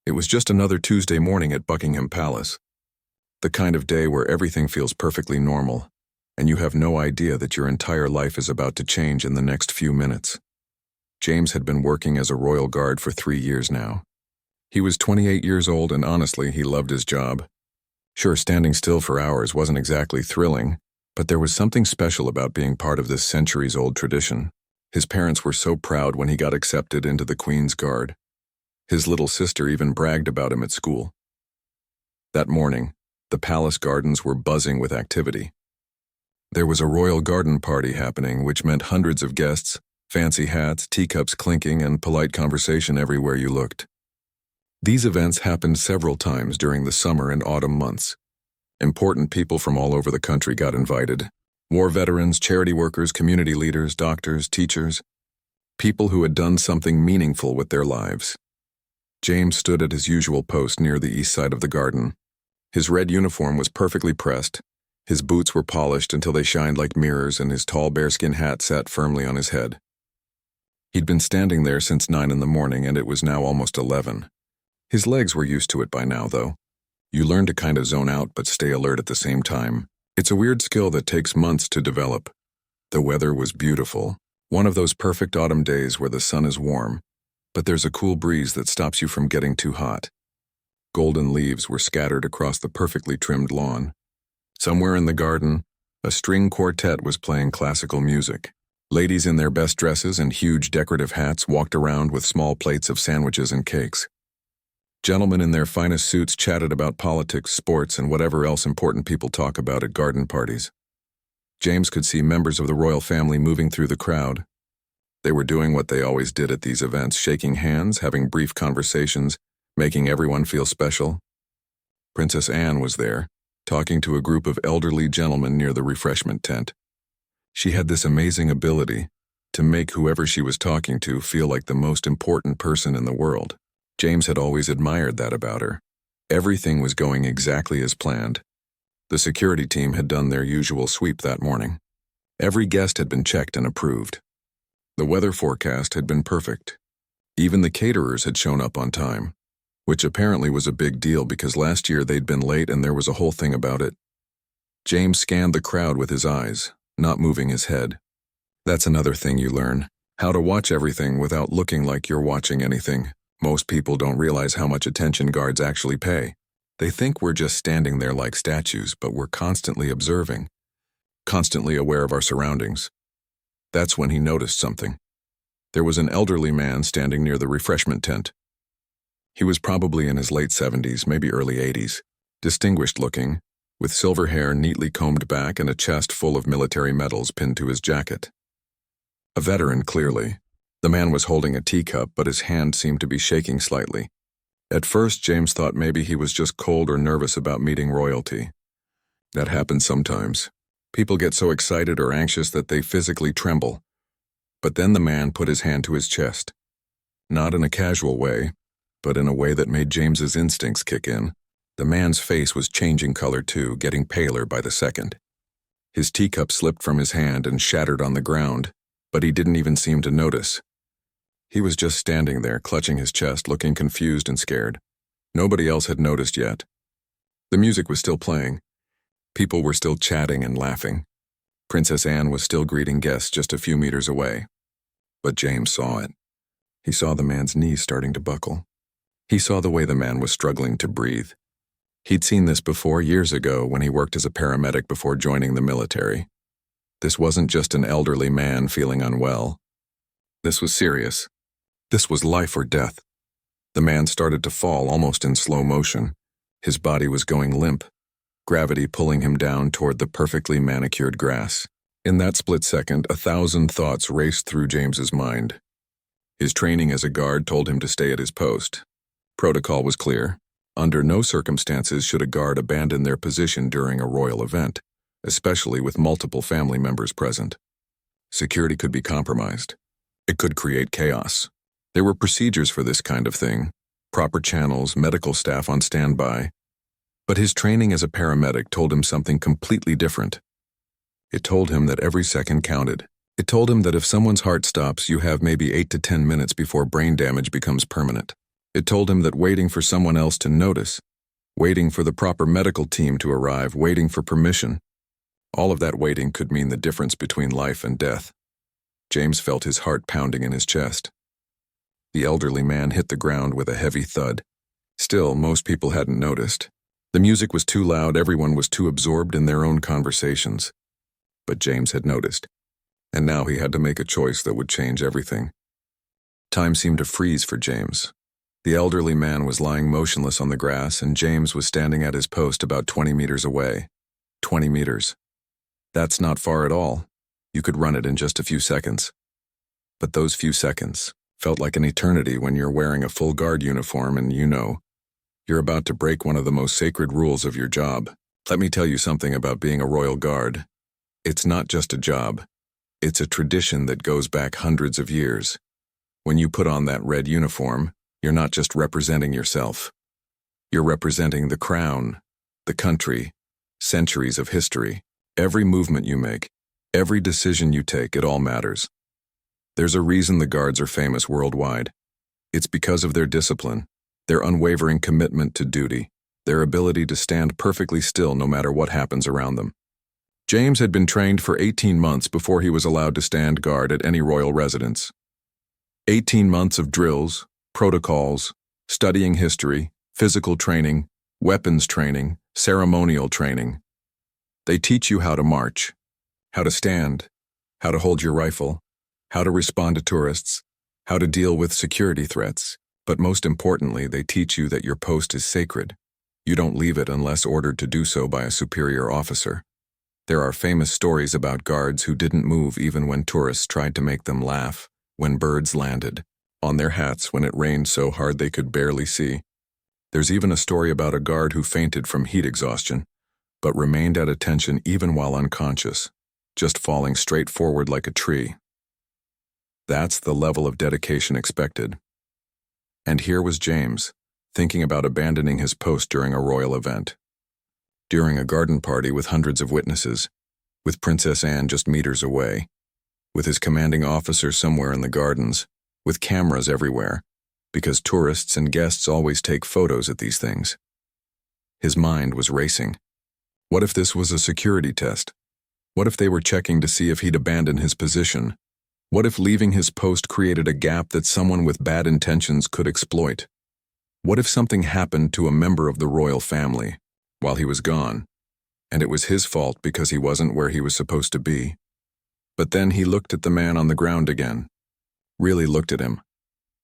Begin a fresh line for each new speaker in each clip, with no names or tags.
It was just another Tuesday morning at Buckingham Palace. The kind of day where everything feels perfectly normal, and you have no idea that your entire life is about to change in the next few minutes. James had been working as a royal guard for 3 years now. He was 28 years old and honestly, he loved his job. Sure, standing still for hours wasn't exactly thrilling, but there was something special about being part of this centuries-old tradition. His parents were so proud when he got accepted into the Queen's Guard. His little sister even bragged about him at school. That morning, the palace gardens were buzzing with activity. There was a royal garden party happening, which meant hundreds of guests, fancy hats, teacups clinking, and polite conversation everywhere you looked. These events happened several times during the summer and autumn months. Important people from all over the country got invited. War veterans, charity workers, community leaders, doctors, teachers. People who had done something meaningful with their lives. James stood at his usual post near the east side of the garden. His red uniform was perfectly pressed. His boots were polished until they shined like mirrors, and his tall bearskin hat sat firmly on his head. He'd been standing there since 9 in the morning, and it was now almost 11. His legs were used to it by now, though. You learn to kind of zone out but stay alert at the same time. It's a weird skill that takes months to develop. The weather was beautiful, one of those perfect autumn days where the sun is warm, but there's a cool breeze that stops you from getting too hot. Golden leaves were scattered across the perfectly trimmed lawn. Somewhere in the garden, a string quartet was playing classical music. Ladies in their best dresses and huge decorative hats walked around with small plates of sandwiches and cakes. Gentlemen in their finest suits chatted about politics, sports, and whatever else important people talk about at garden parties. James could see members of the royal family moving through the crowd. They were doing what they always did at these events, shaking hands, having brief conversations, making everyone feel special. Princess Anne was there, talking to a group of elderly gentlemen near the refreshment tent. She had this amazing ability to make whoever she was talking to feel like the most important person in the world. James had always admired that about her. Everything was going exactly as planned. The security team had done their usual sweep that morning. Every guest had been checked and approved. The weather forecast had been perfect. Even the caterers had shown up on time, which apparently was a big deal because last year they'd been late and there was a whole thing about it. James scanned the crowd with his eyes, not moving his head. That's another thing you learn, how to watch everything without looking like you're watching anything. Most people don't realize how much attention guards actually pay. They think we're just standing there like statues, but we're constantly observing, constantly aware of our surroundings. That's when he noticed something. There was an elderly man standing near the refreshment tent. He was probably in his late 70s, maybe early 80s, distinguished looking, with silver hair neatly combed back and a chest full of military medals pinned to his jacket. A veteran, clearly. The man was holding a teacup, but his hand seemed to be shaking slightly. At first, James thought maybe he was just cold or nervous about meeting royalty. That happens sometimes. People get so excited or anxious that they physically tremble. But then the man put his hand to his chest. Not in a casual way, but in a way that made James's instincts kick in. The man's face was changing color too, getting paler by the second. His teacup slipped from his hand and shattered on the ground, but he didn't even seem to notice. He was just standing there, clutching his chest, looking confused and scared. Nobody else had noticed yet. The music was still playing. People were still chatting and laughing. Princess Anne was still greeting guests just a few meters away. But James saw it. He saw the man's knees starting to buckle. He saw the way the man was struggling to breathe. He'd seen this before years ago when he worked as a paramedic before joining the military. This wasn't just an elderly man feeling unwell. This was serious. This was life or death. The man started to fall almost in slow motion. His body was going limp, gravity pulling him down toward the perfectly manicured grass. In that split second, 1,000 thoughts raced through James's mind. His training as a guard told him to stay at his post. Protocol was clear. Under no circumstances should a guard abandon their position during a royal event, especially with multiple family members present. Security could be compromised. It could create chaos. There were procedures for this kind of thing, proper channels, medical staff on standby. But his training as a paramedic told him something completely different. It told him that every second counted. It told him that if someone's heart stops, you have maybe 8 to 10 minutes before brain damage becomes permanent. It told him that waiting for someone else to notice, waiting for the proper medical team to arrive, waiting for permission, all of that waiting could mean the difference between life and death. James felt his heart pounding in his chest. The elderly man hit the ground with a heavy thud. Still, most people hadn't noticed. The music was too loud, everyone was too absorbed in their own conversations. But James had noticed, and now he had to make a choice that would change everything. Time seemed to freeze for James. The elderly man was lying motionless on the grass, and James was standing at his post about 20 meters away. 20 meters. That's not far at all. You could run it in just a few seconds. But those few seconds felt like an eternity when you're wearing a full guard uniform and you're about to break one of the most sacred rules of your job. Let me tell you something about being a Royal Guard. It's not just a job. It's a tradition that goes back hundreds of years. When you put on that red uniform, you're not just representing yourself. You're representing the crown, the country, centuries of history. Every movement you make, every decision you take, it all matters. There's a reason the Guards are famous worldwide. It's because of their discipline, their unwavering commitment to duty, their ability to stand perfectly still no matter what happens around them. James had been trained for 18 months before he was allowed to stand guard at any royal residence. 18 months of drills, protocols, studying history, physical training, weapons training, ceremonial training. They teach you how to march, how to stand, how to hold your rifle, how to respond to tourists, how to deal with security threats, but most importantly, they teach you that your post is sacred. You don't leave it unless ordered to do so by a superior officer. There are famous stories about guards who didn't move even when tourists tried to make them laugh, when birds landed, on their hats when it rained so hard they could barely see. There's even a story about a guard who fainted from heat exhaustion, but remained at attention even while unconscious, just falling straight forward like a tree. That's the level of dedication expected. And here was James, thinking about abandoning his post during a royal event. During a garden party with hundreds of witnesses, with Princess Anne just meters away, with his commanding officer somewhere in the gardens, with cameras everywhere, because tourists and guests always take photos at these things. His mind was racing. What if this was a security test? What if they were checking to see if he'd abandoned his position? What if leaving his post created a gap that someone with bad intentions could exploit? What if something happened to a member of the royal family while he was gone, and it was his fault because he wasn't where he was supposed to be? But then he looked at the man on the ground again. Really looked at him.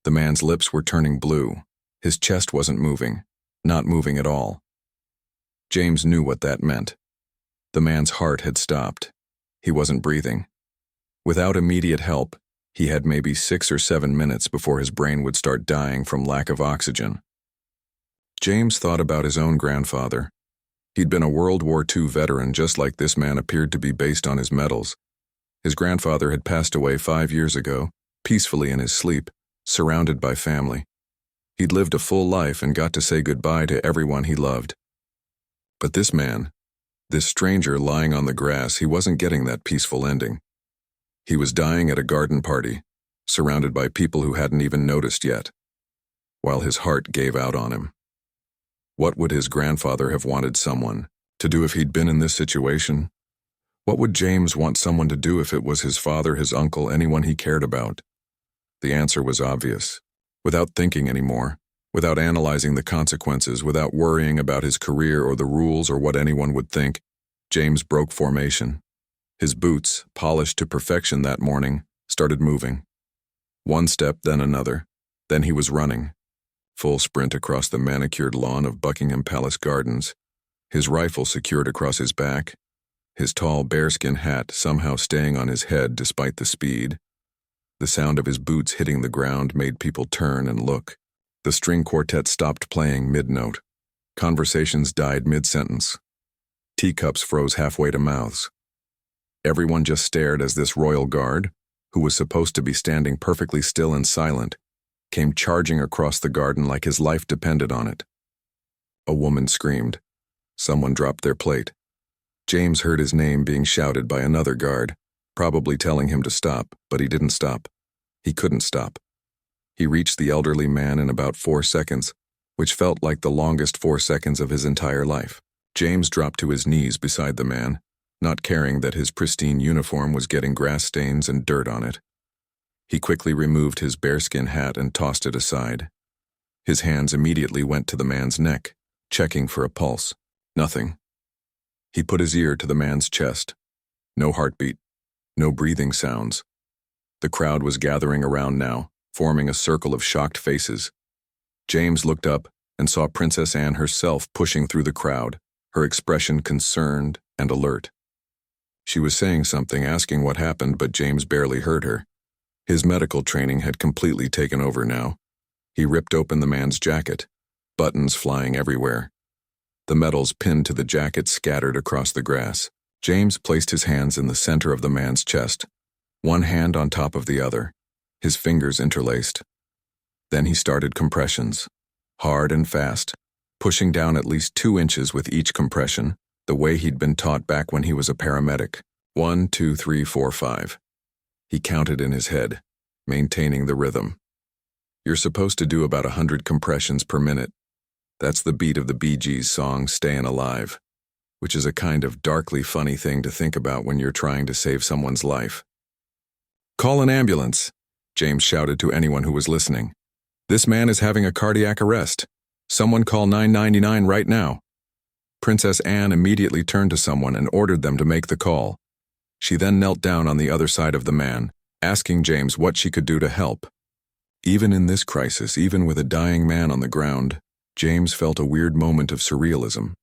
The man's lips were turning blue. His chest wasn't moving, not moving at all. James knew what that meant. The man's heart had stopped. He wasn't breathing. Without immediate help, he had maybe 6 or 7 minutes before his brain would start dying from lack of oxygen. James thought about his own grandfather. He'd been a World War II veteran, just like this man appeared to be based on his medals. His grandfather had passed away 5 years ago, peacefully in his sleep, surrounded by family. He'd lived a full life and got to say goodbye to everyone he loved. But this man, this stranger lying on the grass, he wasn't getting that peaceful ending. He was dying at a garden party, surrounded by people who hadn't even noticed yet, while his heart gave out on him. What would his grandfather have wanted someone to do if he'd been in this situation? What would James want someone to do if it was his father, his uncle, anyone he cared about? The answer was obvious. Without thinking anymore, without analyzing the consequences, without worrying about his career or the rules or what anyone would think, James broke formation. His boots, polished to perfection that morning, started moving. One step, then another. Then he was running. Full sprint across the manicured lawn of Buckingham Palace Gardens, his rifle secured across his back, his tall bearskin hat somehow staying on his head despite the speed. The sound of his boots hitting the ground made people turn and look. The string quartet stopped playing mid-note. Conversations died mid-sentence. Teacups froze halfway to mouths. Everyone just stared as this royal guard, who was supposed to be standing perfectly still and silent, came charging across the garden like his life depended on it. A woman screamed. Someone dropped their plate. James heard his name being shouted by another guard, probably telling him to stop, but he didn't stop. He couldn't stop. He reached the elderly man in about 4 seconds, which felt like the longest 4 seconds of his entire life. James dropped to his knees beside the man, not caring that his pristine uniform was getting grass stains and dirt on it. He quickly removed his bearskin hat and tossed it aside. His hands immediately went to the man's neck, checking for a pulse. Nothing. He put his ear to the man's chest. No heartbeat. No breathing sounds. The crowd was gathering around now, forming a circle of shocked faces. James looked up and saw Princess Anne herself pushing through the crowd, her expression concerned and alert. She was saying something, asking what happened, but James barely heard her. His medical training had completely taken over now. He ripped open the man's jacket, buttons flying everywhere. The medals pinned to the jacket scattered across the grass. James placed his hands in the center of the man's chest, one hand on top of the other, his fingers interlaced. Then he started compressions, hard and fast, pushing down at least 2 inches with each compression, the way he'd been taught back when he was a paramedic. 1, 2, 3, 4, 5. He counted in his head, maintaining the rhythm. You're supposed to do about 100 compressions per minute. That's the beat of the Bee Gees song Stayin' Alive, which is a kind of darkly funny thing to think about when you're trying to save someone's life. "Call an ambulance," James shouted to anyone who was listening. "This man is having a cardiac arrest. Someone call 999 right now." Princess Anne immediately turned to someone and ordered them to make the call. She then knelt down on the other side of the man, asking James what she could do to help. Even in this crisis, even with a dying man on the ground, James felt a weird moment of surrealism.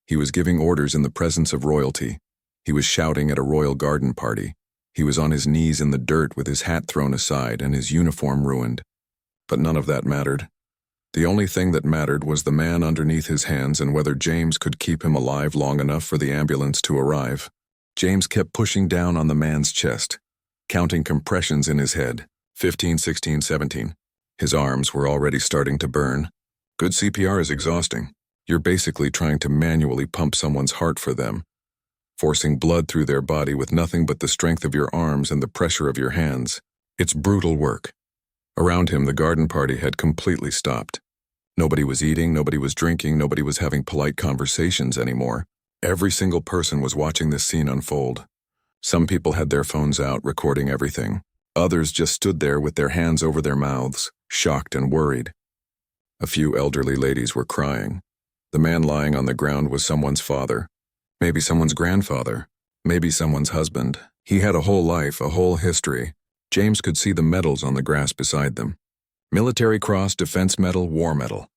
He was giving orders in the presence of royalty. He was shouting at a royal garden party. He was on his knees in the dirt with his hat thrown aside and his uniform ruined. But none of that mattered. The only thing that mattered was the man underneath his hands and whether James could keep him alive long enough for the ambulance to arrive. James kept pushing down on the man's chest, counting compressions in his head. 15, 16, 17. His arms were already starting to burn. Good CPR is exhausting. You're basically trying to manually pump someone's heart for them, forcing blood through their body with nothing but the strength of your arms and the pressure of your hands. It's brutal work. Around him, the garden party had completely stopped. Nobody was eating, nobody was drinking, nobody was having polite conversations anymore. Every single person was watching this scene unfold. Some people had their phones out, recording everything. Others just stood there with their hands over their mouths, shocked and worried. A few elderly ladies were crying. The man lying on the ground was someone's father, maybe someone's grandfather, maybe someone's husband. He had a whole life, a whole history. James could see the medals on the grass beside them. Military Cross, Defense Medal, War Medal.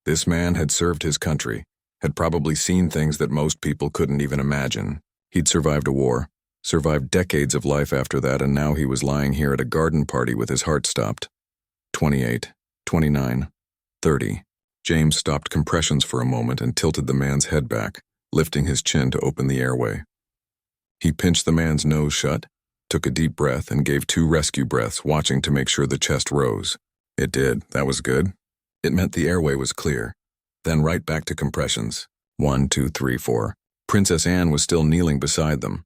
This man had served his country, had probably seen things that most people couldn't even imagine. He'd survived a war, survived decades of life after that, and now he was lying here at a garden party with his heart stopped. 28, 29, 30. James stopped compressions for a moment and tilted the man's head back, lifting his chin to open the airway. He pinched the man's nose shut, took a deep breath, and gave 2 rescue breaths, watching to make sure the chest rose. It did. That was good. It meant the airway was clear. Then right back to compressions. 1, 2, 3, 4. Princess Anne was still kneeling beside them,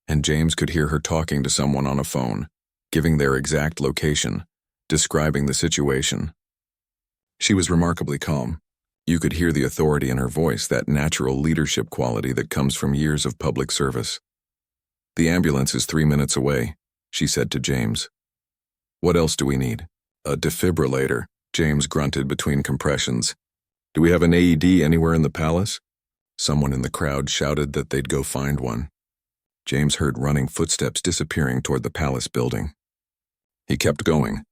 and James could hear her talking to someone on a phone, giving their exact location, describing the situation. She was remarkably calm. You could hear the authority in her voice, that natural leadership quality that comes from years of public service. "The ambulance is 3 minutes away," she said to James. "What else do we need?" "A defibrillator," James grunted between compressions. "Do we have an AED anywhere in the palace?" Someone in the crowd shouted that they'd go find one. James heard running footsteps disappearing toward the palace building. He kept going.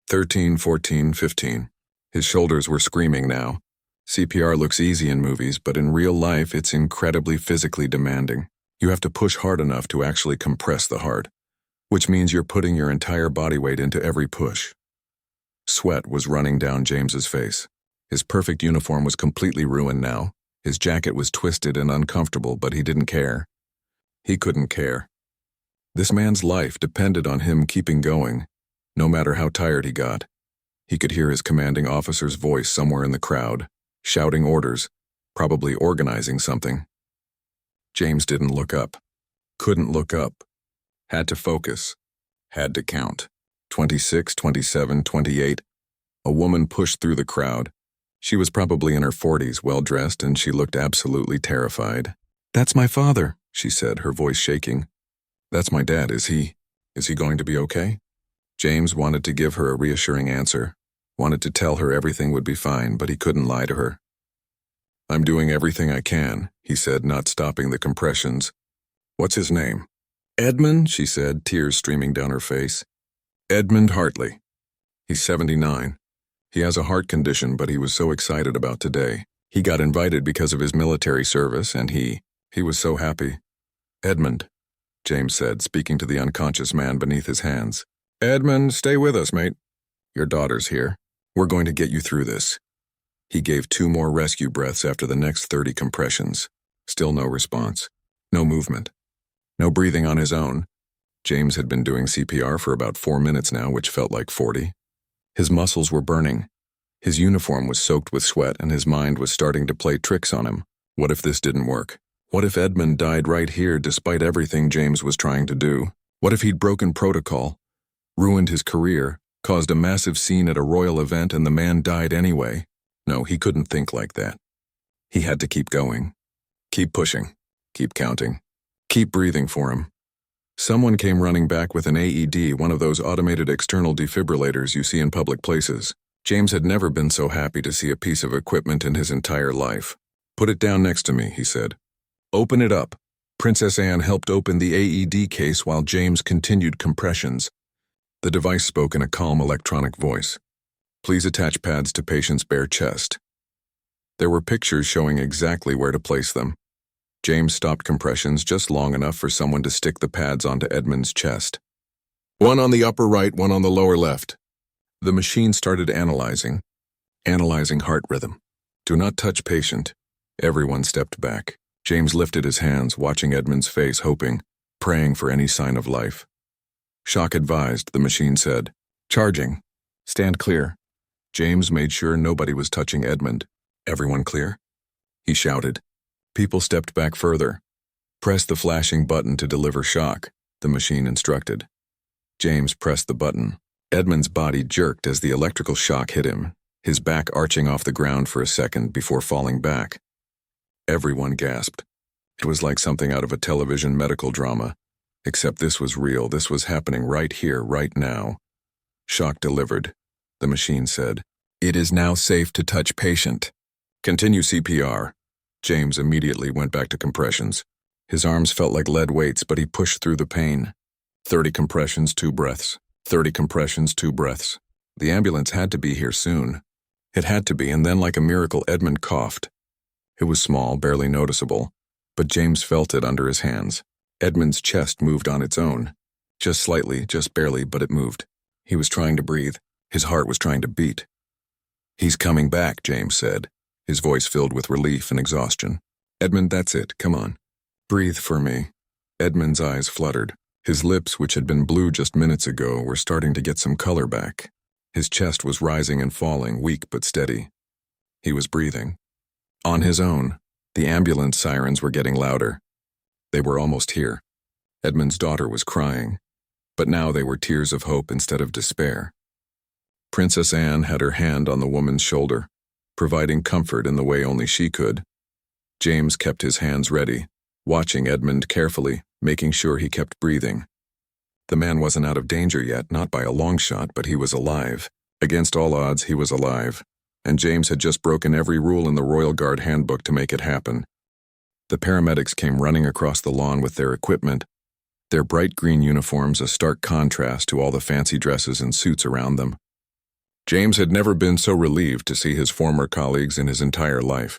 13, 14, 15. His shoulders were screaming now. CPR looks easy in movies, but in real life it's incredibly physically demanding. You have to push hard enough to actually compress the heart, which means you're putting your entire body weight into every push. Sweat was running down James's face. His perfect uniform was completely ruined now. His jacket was twisted and uncomfortable, but he didn't care. He couldn't care. This man's life depended on him keeping going, no matter how tired he got. He could hear his commanding officer's voice somewhere in the crowd, shouting orders, probably organizing something. James didn't look up. Couldn't look up. Had to focus. Had to count. 26, 27, 28. A woman pushed through the crowd. She was probably in her 40s, well-dressed, and she looked absolutely terrified. "That's my father," she said, her voice shaking. "That's my dad. Is he going to be okay?" James wanted to give her a reassuring answer, wanted to tell her everything would be fine, but he couldn't lie to her. "I'm doing everything I can," he said, not stopping the compressions. "What's his name?" "Edmund," she said, tears streaming down her face. "Edmund Hartley. He's 79. He has a heart condition, but he was so excited about today. He got invited because of his military service, and he was so happy." "Edmund," James said, speaking to the unconscious man beneath his hands. "Edmund, stay with us, mate. Your daughter's here. We're going to get you through this." He gave 2 more rescue breaths after the next 30 compressions. Still no response. No movement. No breathing on his own. James had been doing CPR for about 4 minutes now, which felt like 40. His muscles were burning. His uniform was soaked with sweat, and his mind was starting to play tricks on him. What if this didn't work? What if Edmund died right here despite everything James was trying to do? What if he'd broken protocol, ruined his career, caused a massive scene at a royal event, and the man died anyway? No, he couldn't think like that. He had to keep going. Keep pushing. Keep counting. Keep breathing for him. Someone came running back with an AED, one of those automated external defibrillators you see in public places. James had never been so happy to see a piece of equipment in his entire life. "Put it down next to me," he said. "Open it up." Princess Anne helped open the AED case while James continued compressions. The device spoke in a calm electronic voice. "Please attach pads to patient's bare chest." There were pictures showing exactly where to place them. James stopped compressions just long enough for someone to stick the pads onto Edmund's chest. "One on the upper right, one on the lower left." The machine started analyzing heart rhythm. "Do not touch patient." Everyone stepped back. James lifted his hands, watching Edmund's face, hoping, praying for any sign of life. "Shock advised," the machine said. "Charging. Stand clear." James made sure nobody was touching Edmund. "Everyone clear?" he shouted. People stepped back further. "Press the flashing button to deliver shock," the machine instructed. James pressed the button. Edmund's body jerked as the electrical shock hit him, his back arching off the ground for a second before falling back. Everyone gasped. It was like something out of a television medical drama, except this was real. This was happening right here, right now. "Shock delivered," the machine said. "It is now safe to touch patient. Continue CPR." James immediately went back to compressions. His arms felt like lead weights, but he pushed through the pain. 30 compressions, 2 breaths. 30 compressions, 2 breaths. The ambulance had to be here soon. It had to be, and then like a miracle, Edmund coughed. It was small, barely noticeable, but James felt it under his hands. Edmund's chest moved on its own. Just slightly, just barely, but it moved. He was trying to breathe. His heart was trying to beat. "He's coming back," James said, his voice filled with relief and exhaustion. "Edmund, that's it. Come on. Breathe for me." Edmund's eyes fluttered. His lips, which had been blue just minutes ago, were starting to get some color back. His chest was rising and falling, weak but steady. He was breathing. On his own. The ambulance sirens were getting louder. They were almost here. Edmund's daughter was crying, but now they were tears of hope instead of despair. Princess Anne had her hand on the woman's shoulder, providing comfort in the way only she could. James kept his hands ready, watching Edmund carefully, making sure he kept breathing. The man wasn't out of danger yet, not by a long shot, but he was alive. Against all odds, he was alive, and James had just broken every rule in the Royal Guard handbook to make it happen. The paramedics came running across the lawn with their equipment, their bright green uniforms a stark contrast to all the fancy dresses and suits around them. James had never been so relieved to see his former colleagues in his entire life.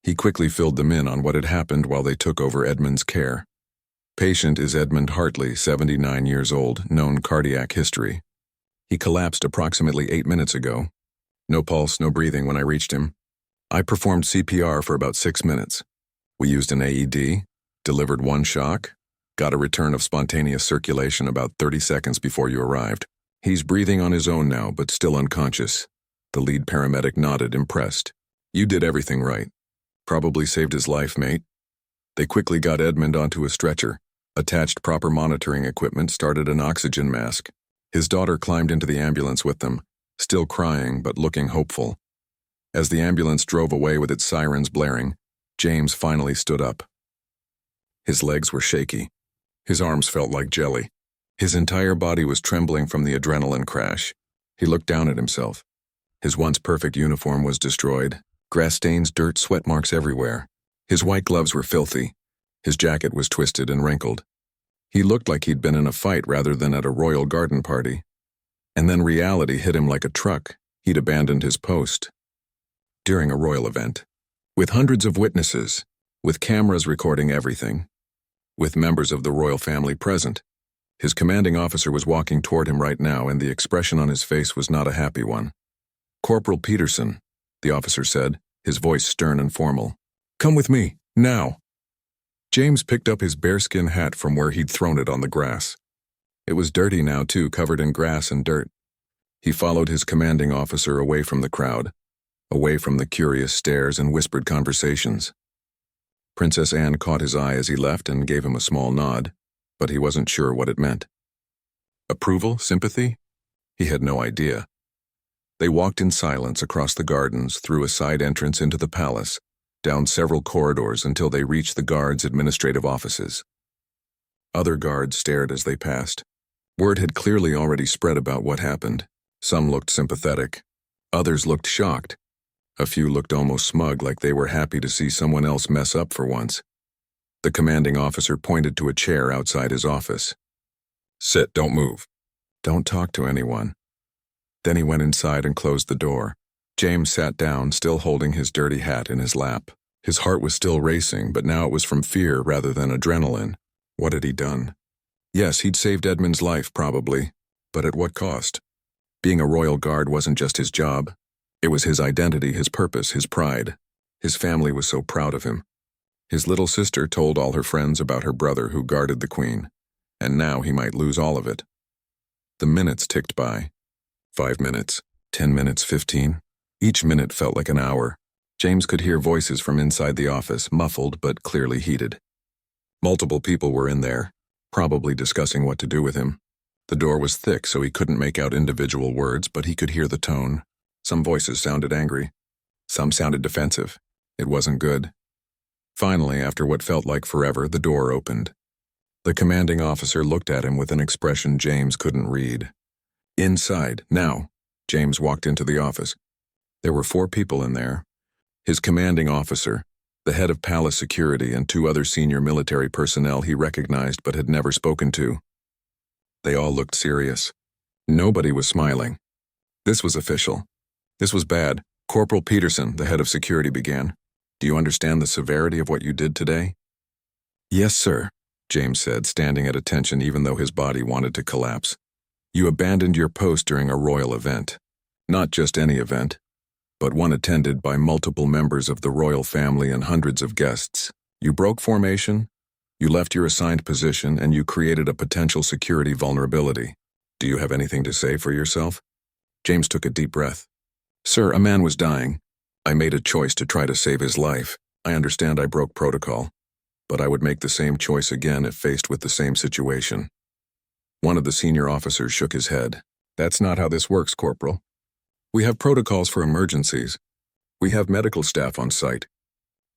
He quickly filled them in on what had happened while they took over Edmund's care. Patient is Edmund Hartley, 79 years old, known cardiac history. He collapsed approximately 8 minutes ago. No pulse, no breathing when I reached him. I performed CPR for about 6 minutes. We used an AED, delivered 1 shock, got a return of spontaneous circulation about 30 seconds before you arrived. He's breathing on his own now, but still unconscious. The lead paramedic nodded, impressed. "You did everything right. Probably saved his life, mate." They quickly got Edmund onto a stretcher, attached proper monitoring equipment, started an oxygen mask. His daughter climbed into the ambulance with them, still crying but looking hopeful. As the ambulance drove away with its sirens blaring, James finally stood up. His legs were shaky. His arms felt like jelly. His entire body was trembling from the adrenaline crash. He looked down at himself. His once perfect uniform was destroyed. Grass stains, dirt, sweat marks everywhere. His white gloves were filthy. His jacket was twisted and wrinkled. He looked like he'd been in a fight rather than at a royal garden party. And then reality hit him like a truck. He'd abandoned his post. During a royal event. With hundreds of witnesses. With cameras recording everything. With members of the royal family present. His commanding officer was walking toward him right now, and the expression on his face was not a happy one. "Corporal Peterson," the officer said, his voice stern and formal. "Come with me, now." James picked up his bearskin hat from where he'd thrown it on the grass. It was dirty now, too, covered in grass and dirt. He followed his commanding officer away from the crowd, away from the curious stares and whispered conversations. Princess Anne caught his eye as he left and gave him a small nod, but he wasn't sure what it meant. Approval? Sympathy? He had no idea. They walked in silence across the gardens, through a side entrance into the palace, down several corridors until they reached the guards' administrative offices. Other guards stared as they passed. Word had clearly already spread about what happened. Some looked sympathetic. Others looked shocked. A few looked almost smug, like they were happy to see someone else mess up for once. The commanding officer pointed to a chair outside his office. "Sit, don't move. Don't talk to anyone." Then he went inside and closed the door. James sat down, still holding his dirty hat in his lap. His heart was still racing, but now it was from fear rather than adrenaline. What had he done? Yes, he'd saved Edmund's life, probably. But at what cost? Being a royal guard wasn't just his job. It was his identity, his purpose, his pride. His family was so proud of him. His little sister told all her friends about her brother who guarded the queen, and now he might lose all of it. The minutes ticked by. 5 minutes, 10 minutes, 15. Each minute felt like an hour. James could hear voices from inside the office, muffled but clearly heated. Multiple people were in there, probably discussing what to do with him. The door was thick, so he couldn't make out individual words, but he could hear the tone. Some voices sounded angry. Some sounded defensive. It wasn't good. Finally, after what felt like forever, the door opened. The commanding officer looked at him with an expression James couldn't read. "Inside, now." James walked into the office. There were 4 people in there. His commanding officer, the head of palace security, and 2 other senior military personnel he recognized but had never spoken to. They all looked serious. Nobody was smiling. This was official. This was bad. "Corporal Peterson," the head of security began. "Do you understand the severity of what you did today?" "Yes, sir," James said, standing at attention even though his body wanted to collapse. "You abandoned your post during a royal event. Not just any event, but one attended by multiple members of the royal family and hundreds of guests. You broke formation, you left your assigned position, and you created a potential security vulnerability. Do you have anything to say for yourself?" James took a deep breath. "Sir, a man was dying. I made a choice to try to save his life. I understand I broke protocol, but I would make the same choice again if faced with the same situation." One of the senior officers shook his head. "That's not how this works, Corporal. We have protocols for emergencies. We have medical staff on site.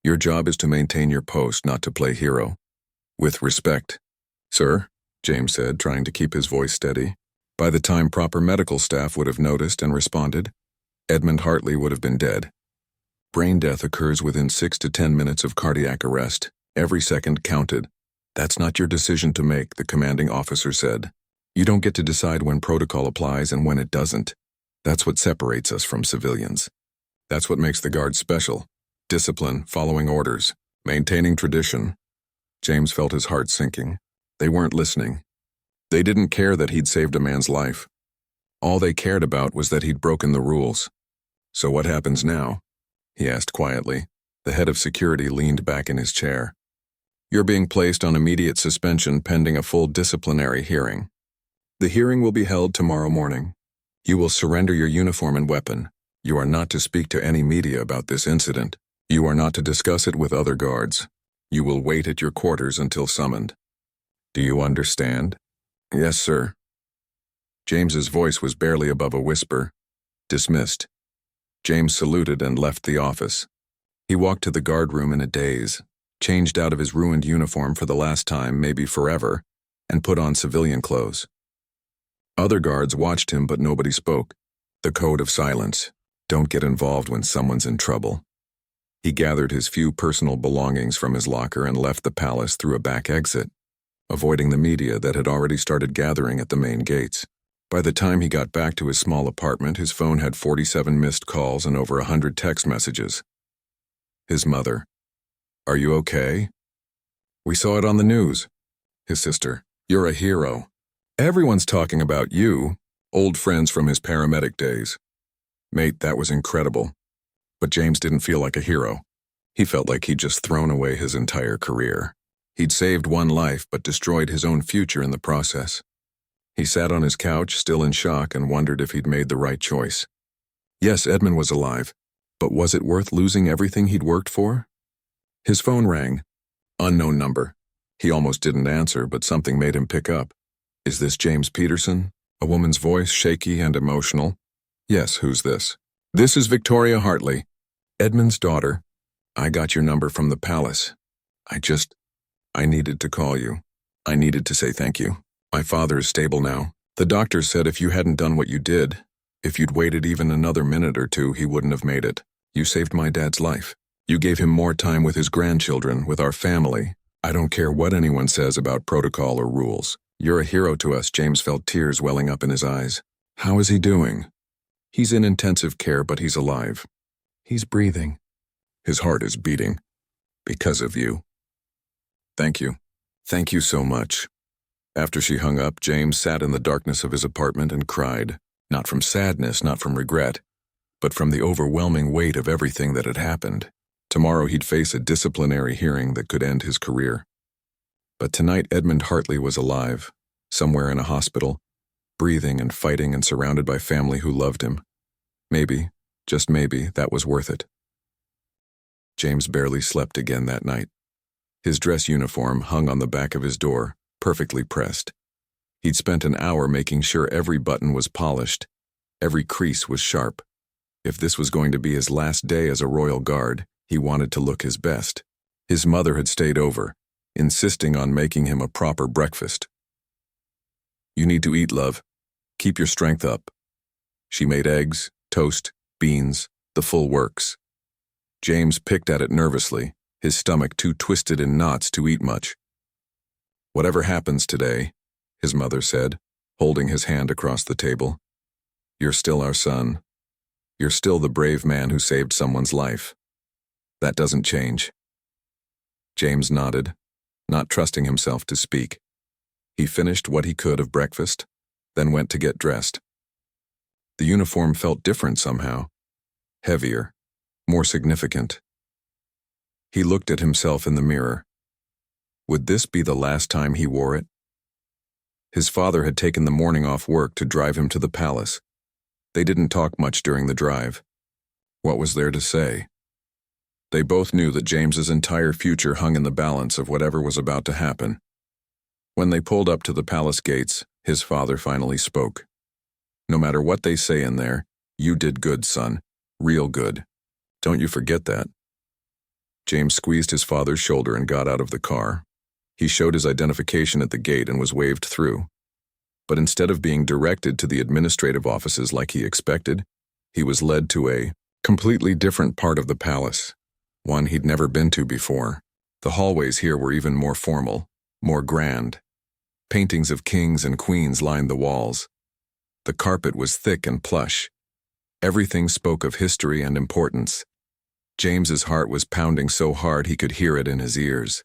Your job is to maintain your post, not to play hero. With respect." "Sir," James said, trying to keep his voice steady. By the time proper medical staff would have noticed and responded, Edmund Hartley would have been dead. Brain death occurs within 6 to 10 minutes of cardiac arrest. Every second counted. "That's not your decision to make," the commanding officer said. "You don't get to decide when protocol applies and when it doesn't. That's what separates us from civilians. That's what makes the Guard special. Discipline, following orders, maintaining tradition." James felt his heart sinking. They weren't listening. They didn't care that he'd saved a man's life. All they cared about was that he'd broken the rules. "So what happens now?" he asked quietly. The head of security leaned back in his chair. "You're being placed on immediate suspension pending a full disciplinary hearing. The hearing will be held tomorrow morning. You will surrender your uniform and weapon. You are not to speak to any media about this incident. You are not to discuss it with other guards. You will wait at your quarters until summoned. Do you understand?" "Yes, sir." James's voice was barely above a whisper. Dismissed. James saluted and left the office. He walked to the guard room in a daze, changed out of his ruined uniform for the last time, maybe forever, and put on civilian clothes. Other guards watched him, but nobody spoke. The code of silence. Don't get involved when someone's in trouble. He gathered his few personal belongings from his locker and left the palace through a back exit, avoiding the media that had already started gathering at the main gates. By the time he got back to his small apartment, his phone had 47 missed calls and over 100 text messages. His mother. "Are you okay?" "We saw it on the news." His sister. "You're a hero. Everyone's talking about you." Old friends from his paramedic days. "Mate, that was incredible." But James didn't feel like a hero. He felt like he'd just thrown away his entire career. He'd saved one life, but destroyed his own future in the process. He sat on his couch, still in shock, and wondered if he'd made the right choice. Yes, Edmund was alive, but was it worth losing everything he'd worked for? His phone rang. Unknown number. He almost didn't answer, but something made him pick up. "Is this James Peterson?" A woman's voice, shaky and emotional. "Yes, who's this?" "This is Victoria Hartley, Edmund's daughter. I got your number from the palace. I needed to call you. I needed to say thank you. My father is stable now. The doctor said if you hadn't done what you did, if you'd waited even another minute or two, he wouldn't have made it. You saved my dad's life. You gave him more time with his grandchildren, with our family. I don't care what anyone says about protocol or rules. You're a hero to us." James felt tears welling up in his eyes. "How is he doing?" "He's in intensive care, but he's alive. He's breathing. His heart is beating. Because of you. Thank you. Thank you so much." After she hung up, James sat in the darkness of his apartment and cried, not from sadness, not from regret, but from the overwhelming weight of everything that had happened. Tomorrow he'd face a disciplinary hearing that could end his career. But tonight Edmund Hartley was alive, somewhere in a hospital, breathing and fighting and surrounded by family who loved him. Maybe, just maybe, that was worth it. James barely slept again that night. His dress uniform hung on the back of his door, perfectly pressed. He'd spent an hour making sure every button was polished, every crease was sharp. If this was going to be his last day as a royal guard, he wanted to look his best. His mother had stayed over, insisting on making him a proper breakfast. "You need to eat, love. Keep your strength up." She made eggs, toast, beans, the full works. James picked at it nervously, his stomach too twisted in knots to eat much. "Whatever happens today," his mother said, holding his hand across the table, "you're still our son. You're still the brave man who saved someone's life. That doesn't change." James nodded, not trusting himself to speak. He finished what he could of breakfast, then went to get dressed. The uniform felt different somehow, heavier, more significant. He looked at himself in the mirror. Would this be the last time he wore it? His father had taken the morning off work to drive him to the palace. They didn't talk much during the drive. What was there to say? They both knew that James's entire future hung in the balance of whatever was about to happen. When they pulled up to the palace gates, his father finally spoke. "No matter what they say in there, you did good, son. Real good. Don't you forget that." James squeezed his father's shoulder and got out of the car. He showed his identification at the gate and was waved through. But instead of being directed to the administrative offices like he expected, he was led to a completely different part of the palace, one he'd never been to before. The hallways here were even more formal, more grand. Paintings of kings and queens lined the walls. The carpet was thick and plush. Everything spoke of history and importance. James's heart was pounding so hard he could hear it in his ears.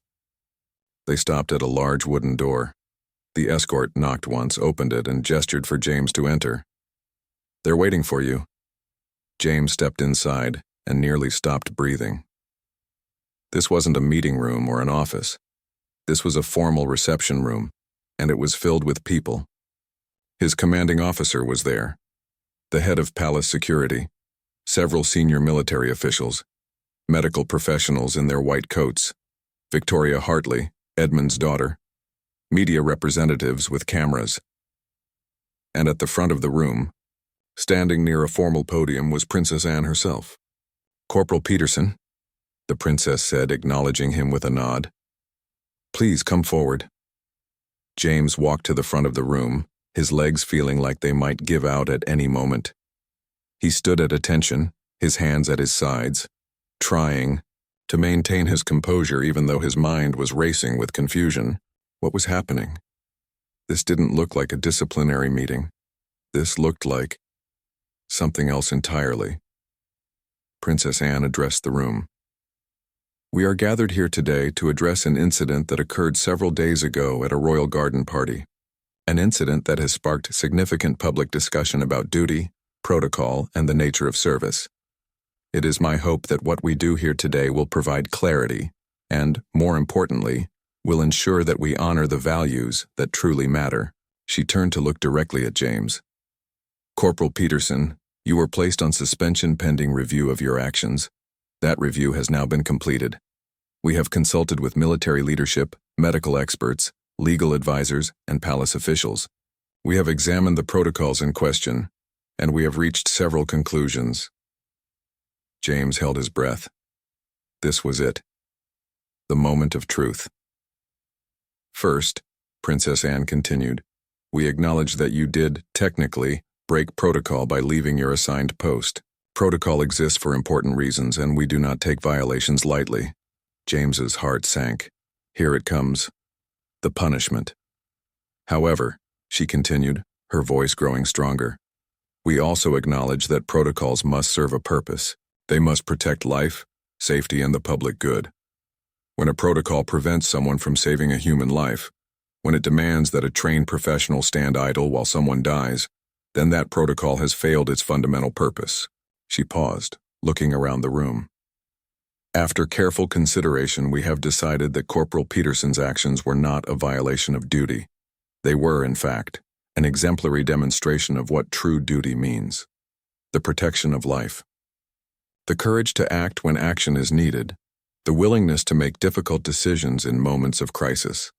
They stopped at a large wooden door. The escort knocked once, opened it, and gestured for James to enter. "They're waiting for you." James stepped inside and nearly stopped breathing. This wasn't a meeting room or an office. This was a formal reception room, and it was filled with people. His commanding officer was there, the head of palace security, several senior military officials, medical professionals in their white coats, Victoria Hartley, Edmund's daughter, media representatives with cameras. and at the front of the room, standing near a formal podium, was Princess Anne herself. "Corporal Peterson," the princess said, acknowledging him with a nod. "Please come forward." James walked to the front of the room, his legs feeling like they might give out at any moment. He stood at attention, his hands at his sides, trying to maintain his composure even though his mind was racing with confusion. What was happening? This didn't look like a disciplinary meeting. This looked like something else entirely. Princess Anne addressed the room. "We are gathered here today to address an incident that occurred several days ago at a royal garden party. An incident that has sparked significant public discussion about duty, protocol, and the nature of service. It is my hope that what we do here today will provide clarity and, more importantly, will ensure that we honor the values that truly matter." She turned to look directly at James. "Corporal Peterson, you were placed on suspension pending review of your actions. That review has now been completed. We have consulted with military leadership, medical experts, legal advisors, and palace officials. We have examined the protocols in question, and we have reached several conclusions." James held his breath. This was it. The moment of truth. "First," Princess Anne continued, "we acknowledge that you did, technically, break protocol by leaving your assigned post. Protocol exists for important reasons, and we do not take violations lightly." James's heart sank. Here it comes. The punishment. "However," she continued, her voice growing stronger, "we also acknowledge that protocols must serve a purpose. They must protect life, safety, and the public good. When a protocol prevents someone from saving a human life, when it demands that a trained professional stand idle while someone dies, then that protocol has failed its fundamental purpose." She paused, looking around the room. "After careful consideration, we have decided that Corporal Peterson's actions were not a violation of duty. They were, in fact, an exemplary demonstration of what true duty means: the protection of life. The courage to act when action is needed, the willingness to make difficult decisions in moments of crisis."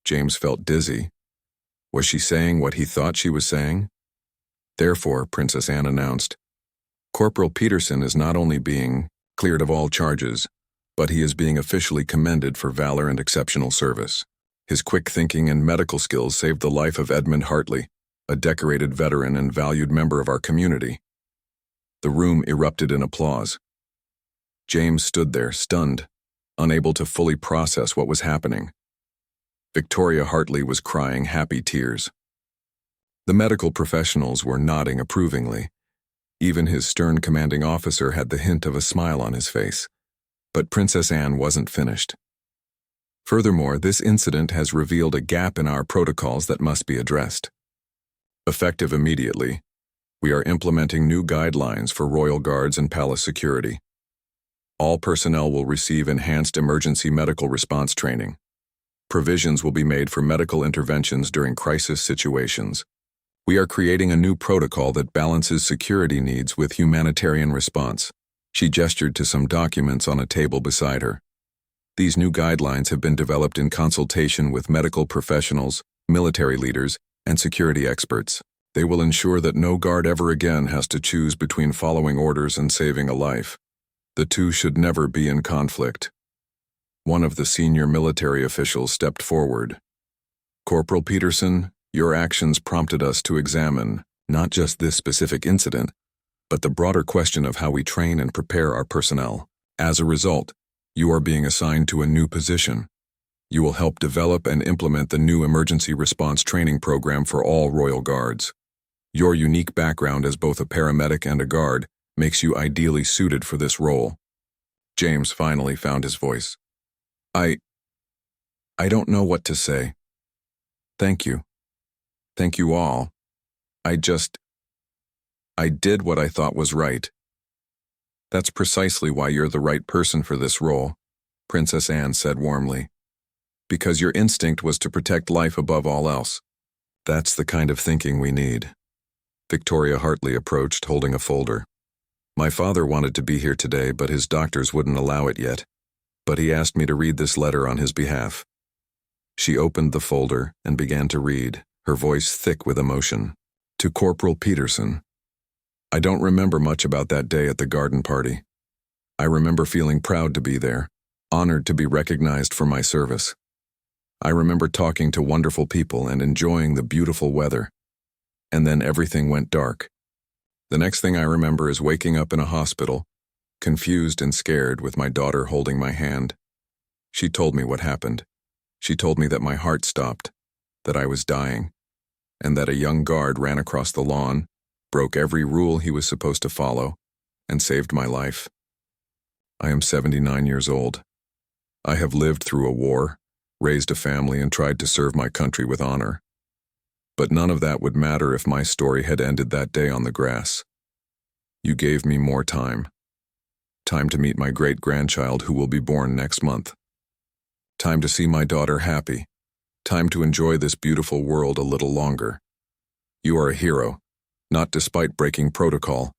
James felt dizzy. Was she saying what he thought she was saying? "Therefore," Princess Anne announced, "Corporal Peterson is not only being cleared of all charges, but he is being officially commended for valor and exceptional service. His quick thinking and medical skills saved the life of Edmund Hartley, a decorated veteran and valued member of our community." The room erupted in applause. James stood there, stunned, unable to fully process what was happening. Victoria Hartley was crying happy tears. The medical professionals were nodding approvingly. Even his stern commanding officer had the hint of a smile on his face. But Princess Anne wasn't finished. "Furthermore, this incident has revealed a gap in our protocols that must be addressed. Effective immediately, we are implementing new guidelines for royal guards and palace security. All personnel will receive enhanced emergency medical response training. Provisions will be made for medical interventions during crisis situations. We are creating a new protocol that balances security needs with humanitarian response." She gestured to some documents on a table beside her. "These new guidelines have been developed in consultation with medical professionals, military leaders, and security experts. They will ensure that no guard ever again has to choose between following orders and saving a life. The two should never be in conflict." One of the senior military officials stepped forward. "Corporal Peterson, your actions prompted us to examine not just this specific incident, but the broader question of how we train and prepare our personnel. As a result, you are being assigned to a new position. You will help develop and implement the new emergency response training program for all Royal Guards. Your unique background as both a paramedic and a guard makes you ideally suited for this role." James finally found his voice. I don't know what to say. Thank you. Thank you all. I did what I thought was right." "That's precisely why you're the right person for this role," Princess Anne said warmly. "Because your instinct was to protect life above all else. That's the kind of thinking we need." Victoria Hartley approached, holding a folder. "My father wanted to be here today, but his doctors wouldn't allow it yet. But he asked me to read this letter on his behalf." She opened the folder and began to read, her voice thick with emotion. To Corporal Peterson. I don't remember much about that day at the garden party. I remember feeling proud to be there, honored to be recognized for my service. I remember talking to wonderful people and enjoying the beautiful weather. And then everything went dark. The next thing I remember is waking up in a hospital, confused and scared, with my daughter holding my hand. She told me what happened. She told me that my heart stopped, that I was dying, and that a young guard ran across the lawn, broke every rule he was supposed to follow, and saved my life. I am 79 years old. I have lived through a war, raised a family, and tried to serve my country with honor. But none of that would matter if my story had ended that day on the grass. You gave me more time. Time to meet my great-grandchild who will be born next month. Time to see my daughter happy. Time to enjoy this beautiful world a little longer. You are a hero, not despite breaking protocol,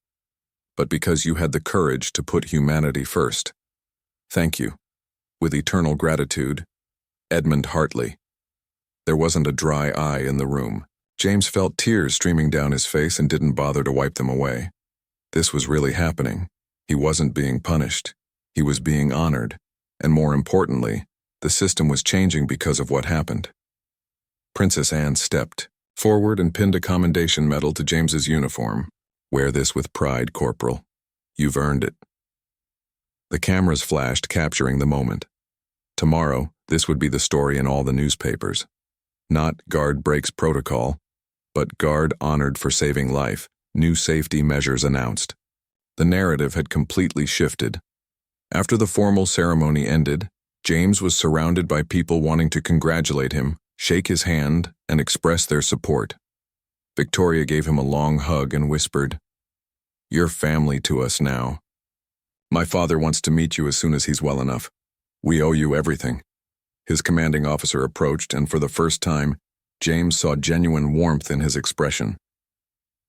but because you had the courage to put humanity first. Thank you. With eternal gratitude, Edmund Hartley. There wasn't a dry eye in the room. James felt tears streaming down his face and didn't bother to wipe them away. This was really happening. He wasn't being punished. He was being honored. And more importantly, the system was changing because of what happened. Princess Anne stepped forward and pinned a commendation medal to James's uniform. Wear this with pride, Corporal. You've earned it. The cameras flashed, capturing the moment. Tomorrow, this would be the story in all the newspapers. Not guard breaks protocol, but guard honored for saving life, new safety measures announced. The narrative had completely shifted. After the formal ceremony ended, James was surrounded by people wanting to congratulate him, shake his hand, and express their support. Victoria gave him a long hug and whispered, "You're family to us now. My father wants to meet you as soon as he's well enough. We owe you everything." His commanding officer approached, and for the first time, James saw genuine warmth in his expression.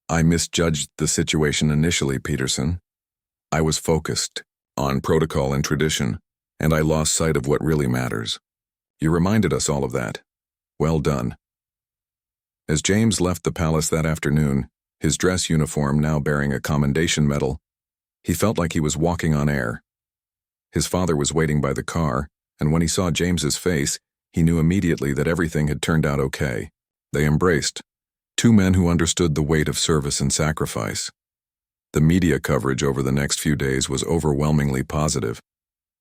"I misjudged the situation initially, Peterson. I was focused on protocol and tradition, and I lost sight of what really matters. You reminded us all of that. Well done." As James left the palace that afternoon, his dress uniform now bearing a commendation medal, he felt like he was walking on air. His father was waiting by the car, and when he saw James's face, he knew immediately that everything had turned out okay. They embraced, two men who understood the weight of service and sacrifice. The media coverage over the next few days was overwhelmingly positive.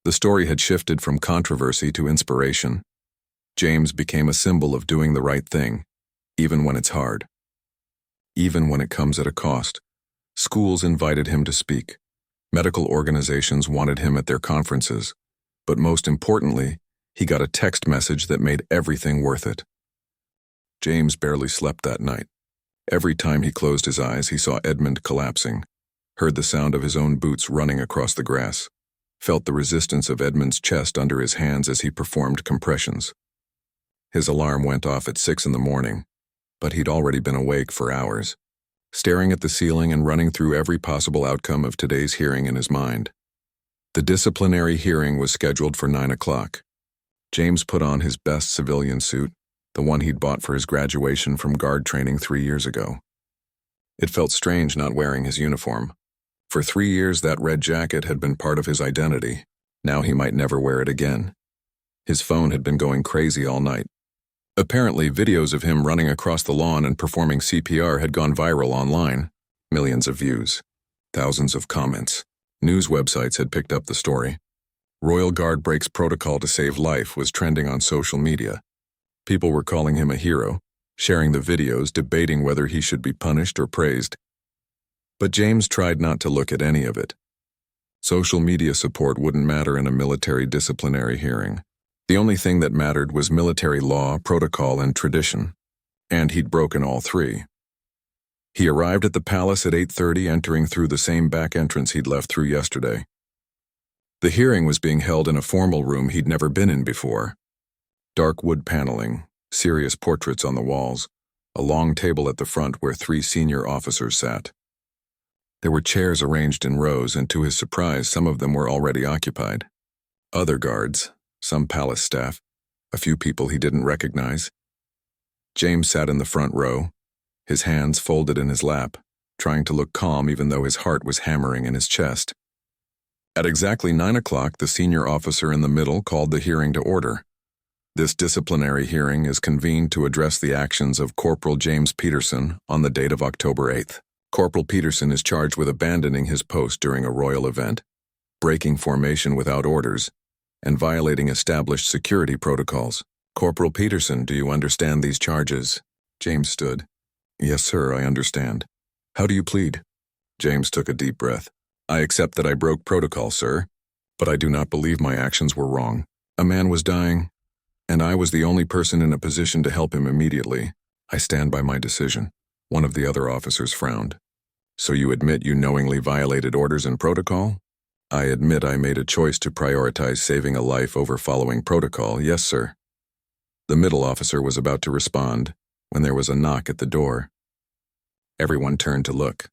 The story had shifted from controversy to inspiration. James became a symbol of doing the right thing, even when it's hard. Even when it comes at a cost. Schools invited him to speak. Medical organizations wanted him at their conferences. But most importantly, he got a text message that made everything worth it. James barely slept that night. Every time he closed his eyes, he saw Edmund collapsing, heard the sound of his own boots running across the grass, felt the resistance of Edmund's chest under his hands as he performed compressions. His alarm went off at 6 in the morning, but he'd already been awake for hours, staring at the ceiling and running through every possible outcome of today's hearing in his mind. The disciplinary hearing was scheduled for 9 o'clock. James put on his best civilian suit, the one he'd bought for his graduation from guard training 3 years ago. It felt strange not wearing his uniform. For 3 years, that red jacket had been part of his identity. Now he might never wear it again. His phone had been going crazy all night. Apparently, videos of him running across the lawn and performing CPR had gone viral online. Millions of views. Thousands of comments. News websites had picked up the story. Royal Guard breaks protocol to save life was trending on social media. People were calling him a hero, sharing the videos, debating whether he should be punished or praised. But James tried not to look at any of it. Social media support wouldn't matter in a military disciplinary hearing. The only thing that mattered was military law, protocol, and tradition. And he'd broken all three. He arrived at the palace at 8:30, entering through the same back entrance he'd left through yesterday. The hearing was being held in a formal room he'd never been in before. Dark wood paneling, serious portraits on the walls, a long table at the front where 3 senior officers sat. There were chairs arranged in rows, and to his surprise, some of them were already occupied. Other guards, some palace staff, a few people he didn't recognize. James sat in the front row, his hands folded in his lap, trying to look calm even though his heart was hammering in his chest. At exactly 9 o'clock, the senior officer in the middle called the hearing to order. This disciplinary hearing is convened to address the actions of Corporal James Peterson on the date of October 8th. Corporal Peterson is charged with abandoning his post during a royal event, breaking formation without orders, and violating established security protocols. Corporal Peterson, do you understand these charges? James stood. Yes, sir, I understand. How do you plead? James took a deep breath. I accept that I broke protocol, sir, but I do not believe my actions were wrong. A man was dying, and I was the only person in a position to help him immediately. I stand by my decision. One of the other officers frowned. So you admit you knowingly violated orders and protocol? I admit I made a choice to prioritize saving a life over following protocol, yes, sir. The middle officer was about to respond when there was a knock at the door. Everyone turned to look.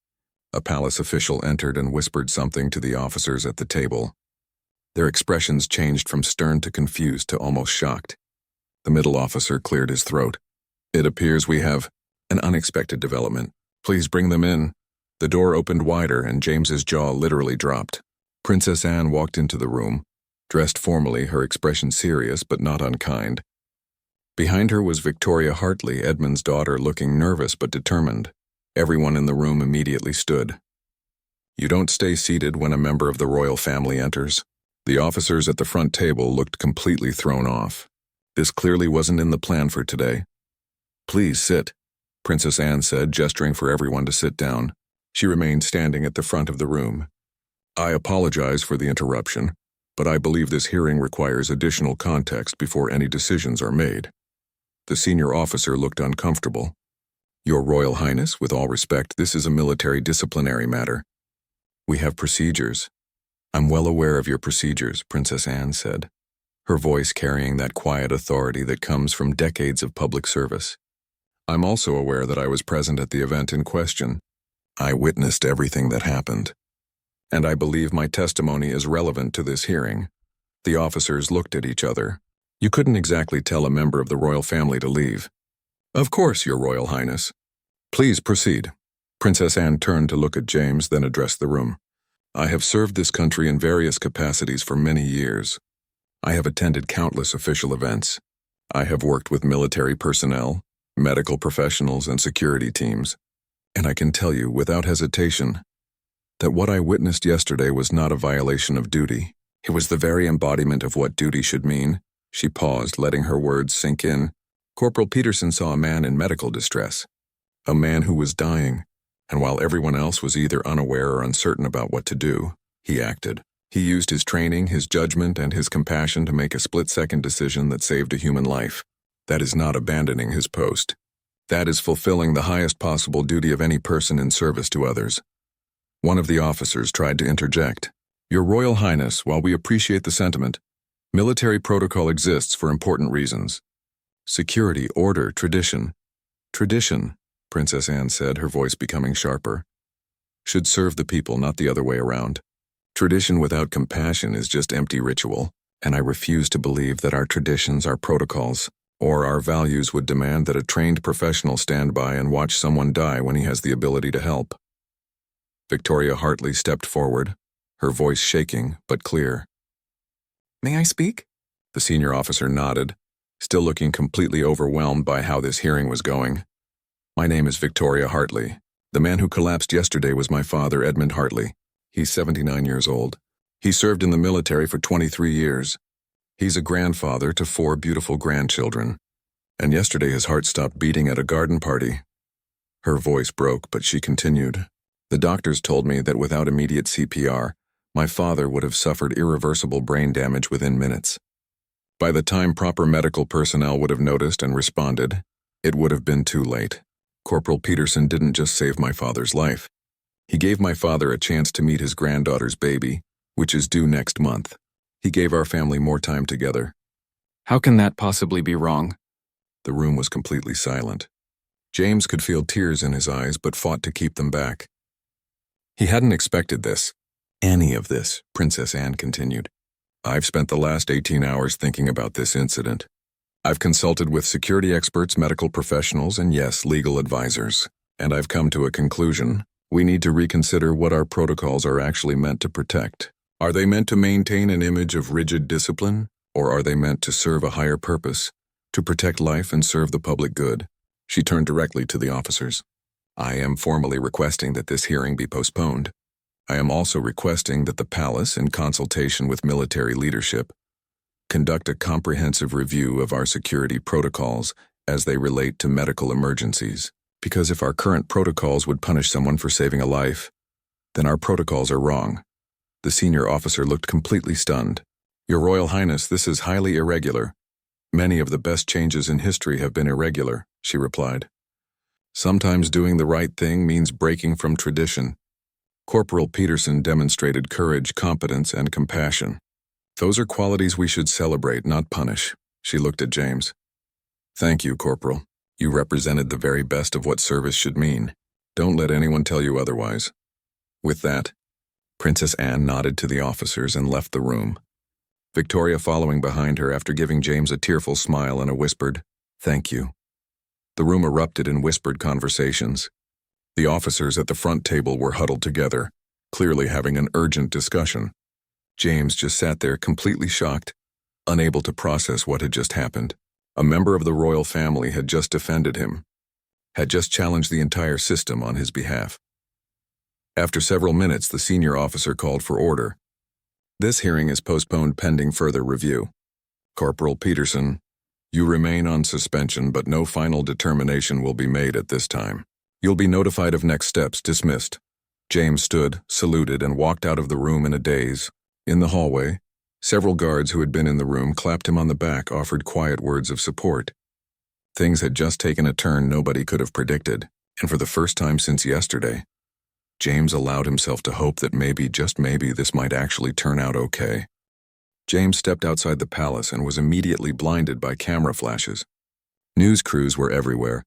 A palace official entered and whispered something to the officers at the table. Their expressions changed from stern to confused to almost shocked. The middle officer cleared his throat. It appears we have an unexpected development. Please bring them in. The door opened wider and James's jaw literally dropped. Princess Anne walked into the room, dressed formally, her expression serious but not unkind. Behind her was Victoria Hartley, Edmund's daughter, looking nervous but determined. Everyone in the room immediately stood. You don't stay seated when a member of the royal family enters. The officers at the front table looked completely thrown off. This clearly wasn't in the plan for today. Please sit, Princess Anne said, gesturing for everyone to sit down. She remained standing at the front of the room. I apologize for the interruption, but I believe this hearing requires additional context before any decisions are made. The senior officer looked uncomfortable. Your Royal Highness, with all respect, this is a military disciplinary matter. We have procedures. I'm well aware of your procedures, Princess Anne said, her voice carrying that quiet authority that comes from decades of public service. I'm also aware that I was present at the event in question. I witnessed everything that happened. And I believe my testimony is relevant to this hearing. The officers looked at each other. You couldn't exactly tell a member of the royal family to leave. Of course, Your Royal Highness. Please proceed. Princess Anne turned to look at James, then addressed the room. I have served this country in various capacities for many years. I have attended countless official events. I have worked with military personnel, medical professionals, and security teams. And I can tell you, without hesitation, that what I witnessed yesterday was not a violation of duty. It was the very embodiment of what duty should mean. She paused, letting her words sink in. Corporal Peterson saw a man in medical distress, a man who was dying, and while everyone else was either unaware or uncertain about what to do, he acted. He used his training, his judgment, and his compassion to make a split-second decision that saved a human life. That is not abandoning his post. That is fulfilling the highest possible duty of any person in service to others. One of the officers tried to interject. Your Royal Highness, while we appreciate the sentiment, military protocol exists for important reasons. Security, order, tradition. Tradition, Princess Anne said, her voice becoming sharper, should serve the people, not the other way around. Tradition without compassion is just empty ritual, and I refuse to believe that our traditions, our protocols, or our values would demand that a trained professional stand by and watch someone die when he has the ability to help. Victoria Hartley stepped forward, her voice shaking but clear. May I speak? The senior officer nodded, still looking completely overwhelmed by how this hearing was going. My name is Victoria Hartley. The man who collapsed yesterday was my father, Edmund Hartley. He's 79 years old. He served in the military for 23 years. He's a grandfather to 4 beautiful grandchildren. And yesterday his heart stopped beating at a garden party. Her voice broke, but she continued. The doctors told me that without immediate CPR, my father would have suffered irreversible brain damage within minutes. By the time proper medical personnel would have noticed and responded, it would have been too late. Corporal Peterson didn't just save my father's life. He gave my father a chance to meet his granddaughter's baby, which is due next month. He gave our family more time together. How can that possibly be wrong? The room was completely silent. James could feel tears in his eyes but fought to keep them back. He hadn't expected this. Any of this, Princess Anne continued. I've spent the last 18 hours thinking about this incident. I've consulted with security experts, medical professionals, and yes, legal advisors. And I've come to a conclusion. We need to reconsider what our protocols are actually meant to protect. Are they meant to maintain an image of rigid discipline, or are they meant to serve a higher purpose, to protect life and serve the public good? She turned directly to the officers. I am formally requesting that this hearing be postponed. I am also requesting that the palace, in consultation with military leadership, conduct a comprehensive review of our security protocols as they relate to medical emergencies. Because if our current protocols would punish someone for saving a life, then our protocols are wrong. The senior officer looked completely stunned. Your Royal Highness, this is highly irregular. Many of the best changes in history have been irregular, she replied. Sometimes doing the right thing means breaking from tradition. Corporal Peterson demonstrated courage, competence, and compassion. Those are qualities we should celebrate, not punish. She looked at James. Thank you, Corporal. You represented the very best of what service should mean. Don't let anyone tell you otherwise. With that, Princess Anne nodded to the officers and left the room. Victoria following behind her after giving James a tearful smile and a whispered, "Thank you." The room erupted in whispered conversations. The officers at the front table were huddled together, clearly having an urgent discussion. James just sat there completely shocked, unable to process what had just happened. A member of the royal family had just defended him, had just challenged the entire system on his behalf. After several minutes, the senior officer called for order. This hearing is postponed pending further review. Corporal Peterson, you remain on suspension, but no final determination will be made at this time. You'll be notified of next steps. Dismissed. James stood, saluted, and walked out of the room in a daze. In the hallway, several guards who had been in the room clapped him on the back, offered quiet words of support. Things had just taken a turn nobody could have predicted, and for the first time since yesterday, James allowed himself to hope that maybe, just maybe, this might actually turn out okay. James stepped outside the palace and was immediately blinded by camera flashes. News crews were everywhere.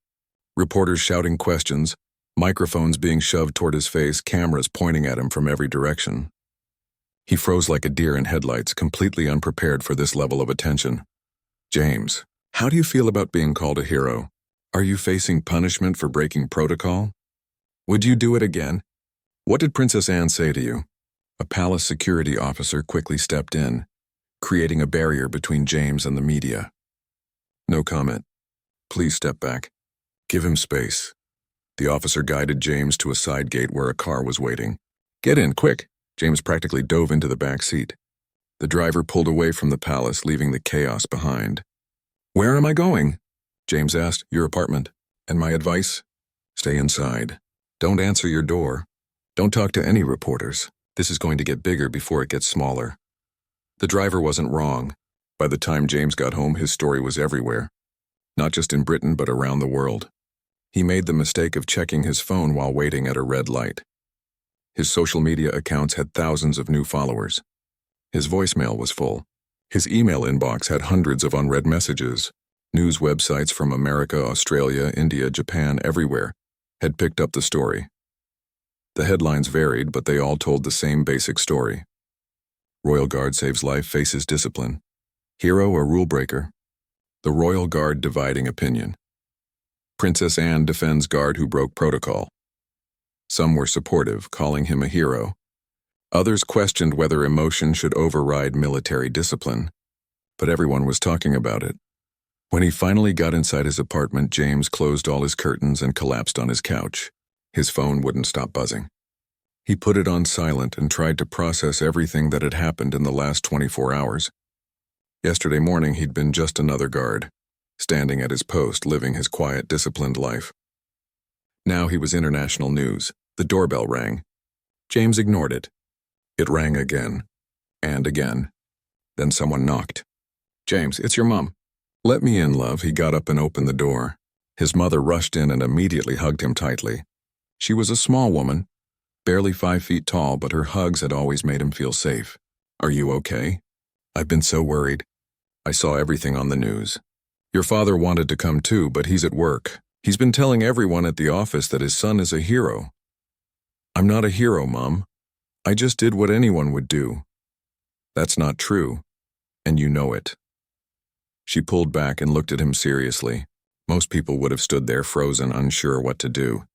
Reporters shouting questions, microphones being shoved toward his face, cameras pointing at him from every direction. He froze like a deer in headlights, completely unprepared for this level of attention. James, how do you feel about being called a hero? Are you facing punishment for breaking protocol? Would you do it again? What did Princess Anne say to you? A palace security officer quickly stepped in, creating a barrier between James and the media. No comment. Please step back. Give him space. The officer guided James to a side gate where a car was waiting. Get in, quick. James practically dove into the back seat. The driver pulled away from the palace, leaving the chaos behind. Where am I going? James asked. Your apartment. And my advice? Stay inside. Don't answer your door. Don't talk to any reporters. This is going to get bigger before it gets smaller. The driver wasn't wrong. By the time James got home, his story was everywhere. Not just in Britain, but around the world. He made the mistake of checking his phone while waiting at a red light. His social media accounts had thousands of new followers. His voicemail was full. His email inbox had hundreds of unread messages. News websites from America, Australia, India, Japan, everywhere had picked up the story. The headlines varied, but they all told the same basic story. Royal Guard saves life, faces discipline. Hero or rule breaker? The Royal Guard dividing opinion. Princess Anne defends guard who broke protocol. Some were supportive, calling him a hero. Others questioned whether emotion should override military discipline. But everyone was talking about it. When he finally got inside his apartment, James closed all his curtains and collapsed on his couch. His phone wouldn't stop buzzing. He put it on silent and tried to process everything that had happened in the last 24 hours. Yesterday morning, he'd been just another guard, standing at his post, living his quiet, disciplined life. Now he was international news. The doorbell rang. James ignored it. It rang again, and again. Then someone knocked. James, it's your mom. Let me in, love. He got up and opened the door. His mother rushed in and immediately hugged him tightly. She was a small woman, barely 5 feet tall, but her hugs had always made him feel safe. Are you okay? I've been so worried. I saw everything on the news. Your father wanted to come too, but he's at work. He's been telling everyone at the office that his son is a hero. I'm not a hero, Mom. I just did what anyone would do. That's not true, and you know it. She pulled back and looked at him seriously. Most people would have stood there frozen, unsure what to do.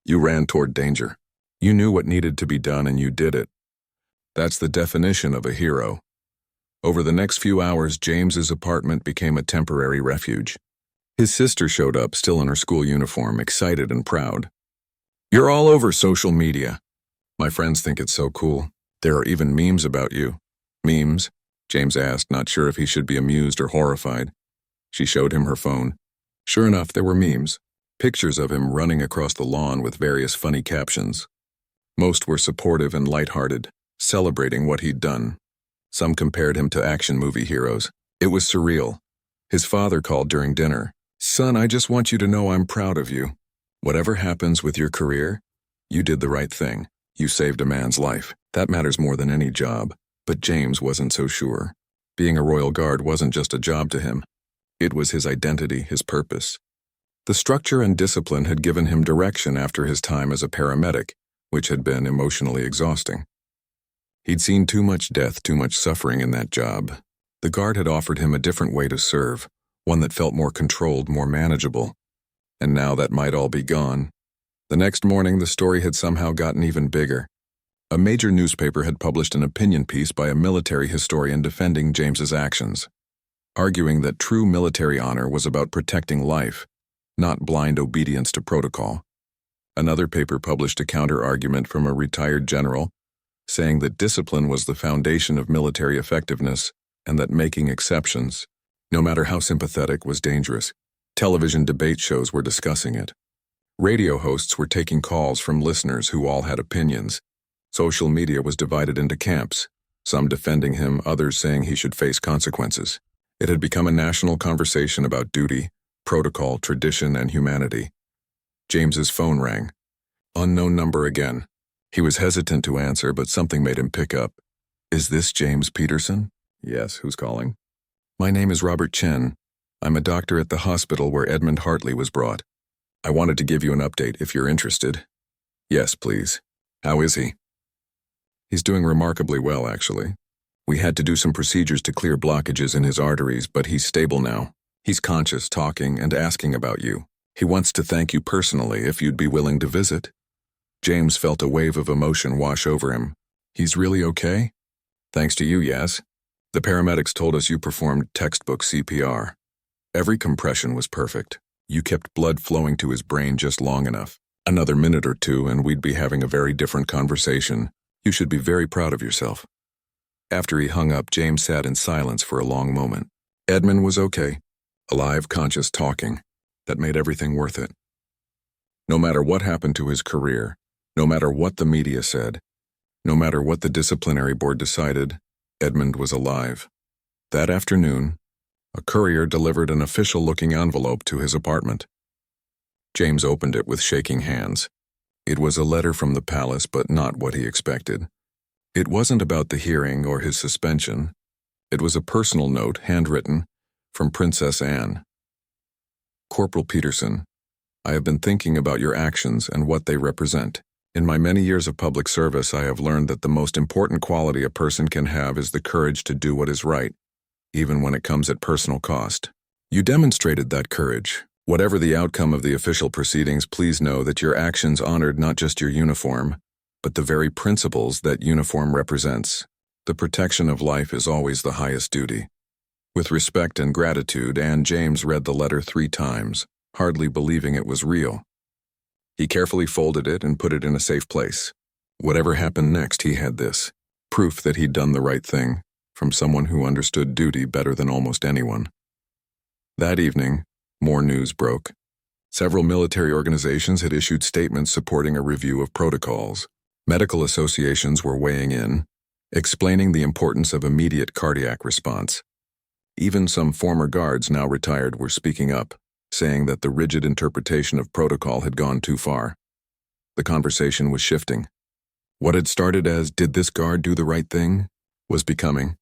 You ran toward danger. You knew what needed to be done and you did it. That's the definition of a hero. Over the next few hours, James's apartment became a temporary refuge. His sister showed up, still in her school uniform, excited and proud. You're all over social media. My friends think it's so cool. There are even memes about you. Memes? James asked, not sure if he should be amused or horrified. She showed him her phone. Sure enough, there were memes. Pictures of him running across the lawn with various funny captions. Most were supportive and lighthearted, celebrating what he'd done. Some compared him to action movie heroes. It was surreal. His father called during dinner. Son, I just want you to know I'm proud of you. Whatever happens with your career, you did the right thing. You saved a man's life. That matters more than any job. But James wasn't so sure. Being a Royal Guard wasn't just a job to him. It was his identity, his purpose. The structure and discipline had given him direction after his time as a paramedic, which had been emotionally exhausting. He'd seen too much death, too much suffering in that job. The Guard had offered him a different way to serve, one that felt more controlled, more manageable. And now that might all be gone. The next morning, the story had somehow gotten even bigger. A major newspaper had published an opinion piece by a military historian defending James's actions, arguing that true military honor was about protecting life, not blind obedience to protocol. Another paper published a counter-argument from a retired general, saying that discipline was the foundation of military effectiveness and that making exceptions, no matter how sympathetic, was dangerous. Television debate shows were discussing it. Radio hosts were taking calls from listeners who all had opinions. Social media was divided into camps, some defending him, others saying he should face consequences. It had become a national conversation about duty, protocol, tradition, and humanity. James's phone rang. Unknown number again. He was hesitant to answer, but something made him pick up. Is this James Peterson? Yes, who's calling? My name is Robert Chen. I'm a doctor at the hospital where Edmund Hartley was brought. I wanted to give you an update if you're interested. Yes, please. How is he? He's doing remarkably well, actually. We had to do some procedures to clear blockages in his arteries, but he's stable now. He's conscious, talking, and asking about you. He wants to thank you personally if you'd be willing to visit. James felt a wave of emotion wash over him. He's really okay? Thanks to you, yes. The paramedics told us you performed textbook CPR. Every compression was perfect. You kept blood flowing to his brain just long enough. Another minute or two and we'd be having a very different conversation. You should be very proud of yourself. After he hung up, James sat in silence for a long moment. Edmund was okay. Alive, conscious, talking. That made everything worth it. No matter what happened to his career, no matter what the media said, no matter what the disciplinary board decided, Edmund was alive. That afternoon, a courier delivered an official-looking envelope to his apartment. James opened it with shaking hands. It was a letter from the palace, but not what he expected. It wasn't about the hearing or his suspension. It was a personal note, handwritten, from Princess Anne. Corporal Peterson, I have been thinking about your actions and what they represent. In my many years of public service, I have learned that the most important quality a person can have is the courage to do what is right, even when it comes at personal cost. You demonstrated that courage. Whatever the outcome of the official proceedings, please know that your actions honored not just your uniform, but the very principles that uniform represents. The protection of life is always the highest duty. With respect and gratitude, Anne James read the letter 3 times, hardly believing it was real. He carefully folded it and put it in a safe place. Whatever happened next, he had this, proof that he'd done the right thing, from someone who understood duty better than almost anyone. That evening, more news broke. Several military organizations had issued statements supporting a review of protocols. Medical associations were weighing in, explaining the importance of immediate cardiac response. Even some former guards, now retired, were speaking up, saying that the rigid interpretation of protocol had gone too far. The conversation was shifting. What had started as, "Did this guard do the right thing?" was becoming,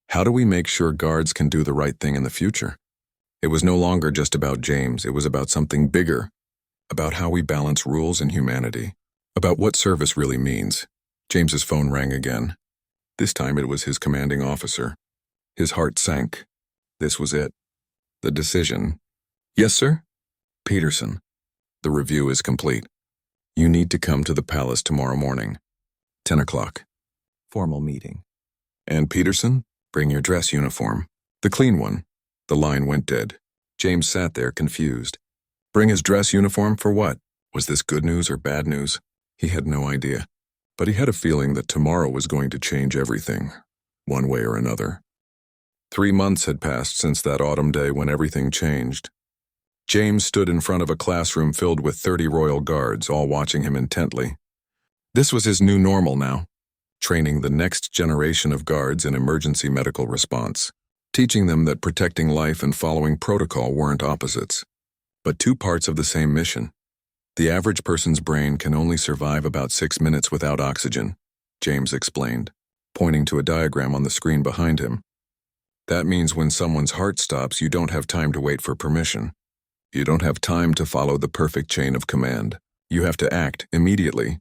"How do we make sure guards can do the right thing in the future?" It was no longer just about James, it was about something bigger, about how we balance rules and humanity, about what service really means. James's phone rang again. This time it was his commanding officer. His heart sank. This was it. The decision. Yes, sir? Peterson. The review is complete. You need to come to the palace tomorrow morning. 10 o'clock.
Formal meeting.
And Peterson, bring your dress uniform. The clean one. The line went dead. James sat there confused. Bring his dress uniform for what? Was this good news or bad news? He had no idea. But he had a feeling that tomorrow was going to change everything, one way or another. 3 months had passed since that autumn day when everything changed. James stood in front of a classroom filled with 30 royal guards, all watching him intently. This was his new normal now, training the next generation of guards in emergency medical response, teaching them that protecting life and following protocol weren't opposites, but two parts of the same mission. The average person's brain can only survive about 6 minutes without oxygen, James explained, pointing to a diagram on the screen behind him. That means when someone's heart stops, you don't have time to wait for permission. You don't have time to follow the perfect chain of command. You have to act immediately.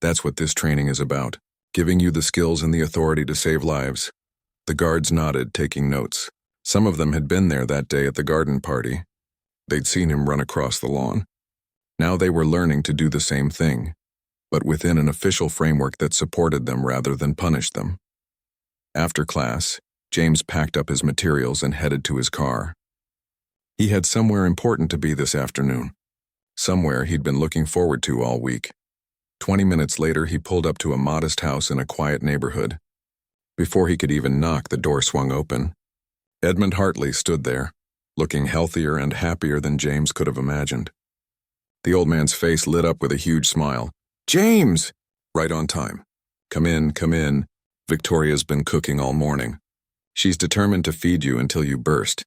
That's what this training is about, giving you the skills and the authority to save lives. The guards nodded, taking notes. Some of them had been there that day at the garden party. They'd seen him run across the lawn. Now they were learning to do the same thing, but within an official framework that supported them rather than punished them. After class, James packed up his materials and headed to his car. He had somewhere important to be this afternoon, somewhere he'd been looking forward to all week. 20 minutes later, he pulled up to a modest house in a quiet neighborhood. Before he could even knock, the door swung open. Edmund Hartley stood there, looking healthier and happier than James could have imagined. The old man's face lit up with a huge smile. "James!" "Right on time. Come in, come in. Victoria's been cooking all morning. She's determined to feed you until you burst."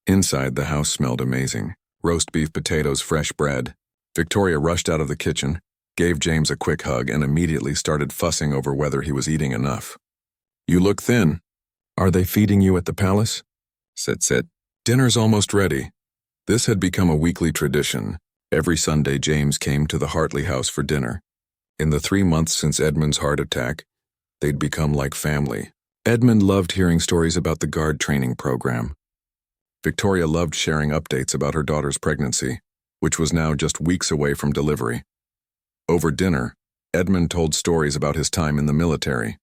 Inside, the house smelled amazing. Roast beef, potatoes, fresh bread. Victoria rushed out of the kitchen, gave James a quick hug, and immediately started fussing over whether he was eating enough. "You look thin." "Are they feeding you at the palace?" Sit. "Dinner's almost ready." This had become a weekly tradition. Every Sunday, James came to the Hartley house for dinner. In the 3 months since Edmund's heart attack, they'd become like family. Edmund loved hearing stories about the guard training program. Victoria loved sharing updates about her daughter's pregnancy, which was now just weeks away from delivery. Over dinner, Edmund told stories about his time in the military.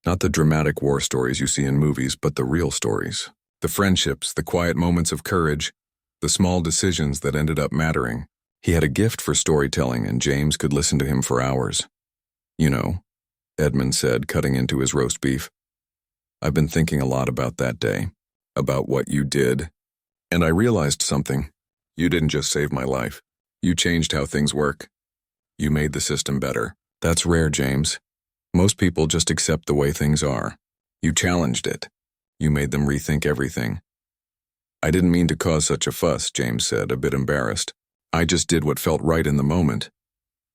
Not the dramatic war stories you see in movies, but the real stories. The friendships, the quiet moments of courage, the small decisions that ended up mattering. He had a gift for storytelling, and James could listen to him for hours. "You know," Edmund said, cutting into his roast beef, "I've been thinking a lot about that day, about what you did, and I realized something. You didn't just save my life. You changed how things work. You made the system better. That's rare, James. Most people just accept the way things are. You challenged it. You made them rethink everything." "I didn't mean to cause such a fuss," James said, a bit embarrassed. "I just did what felt right in the moment."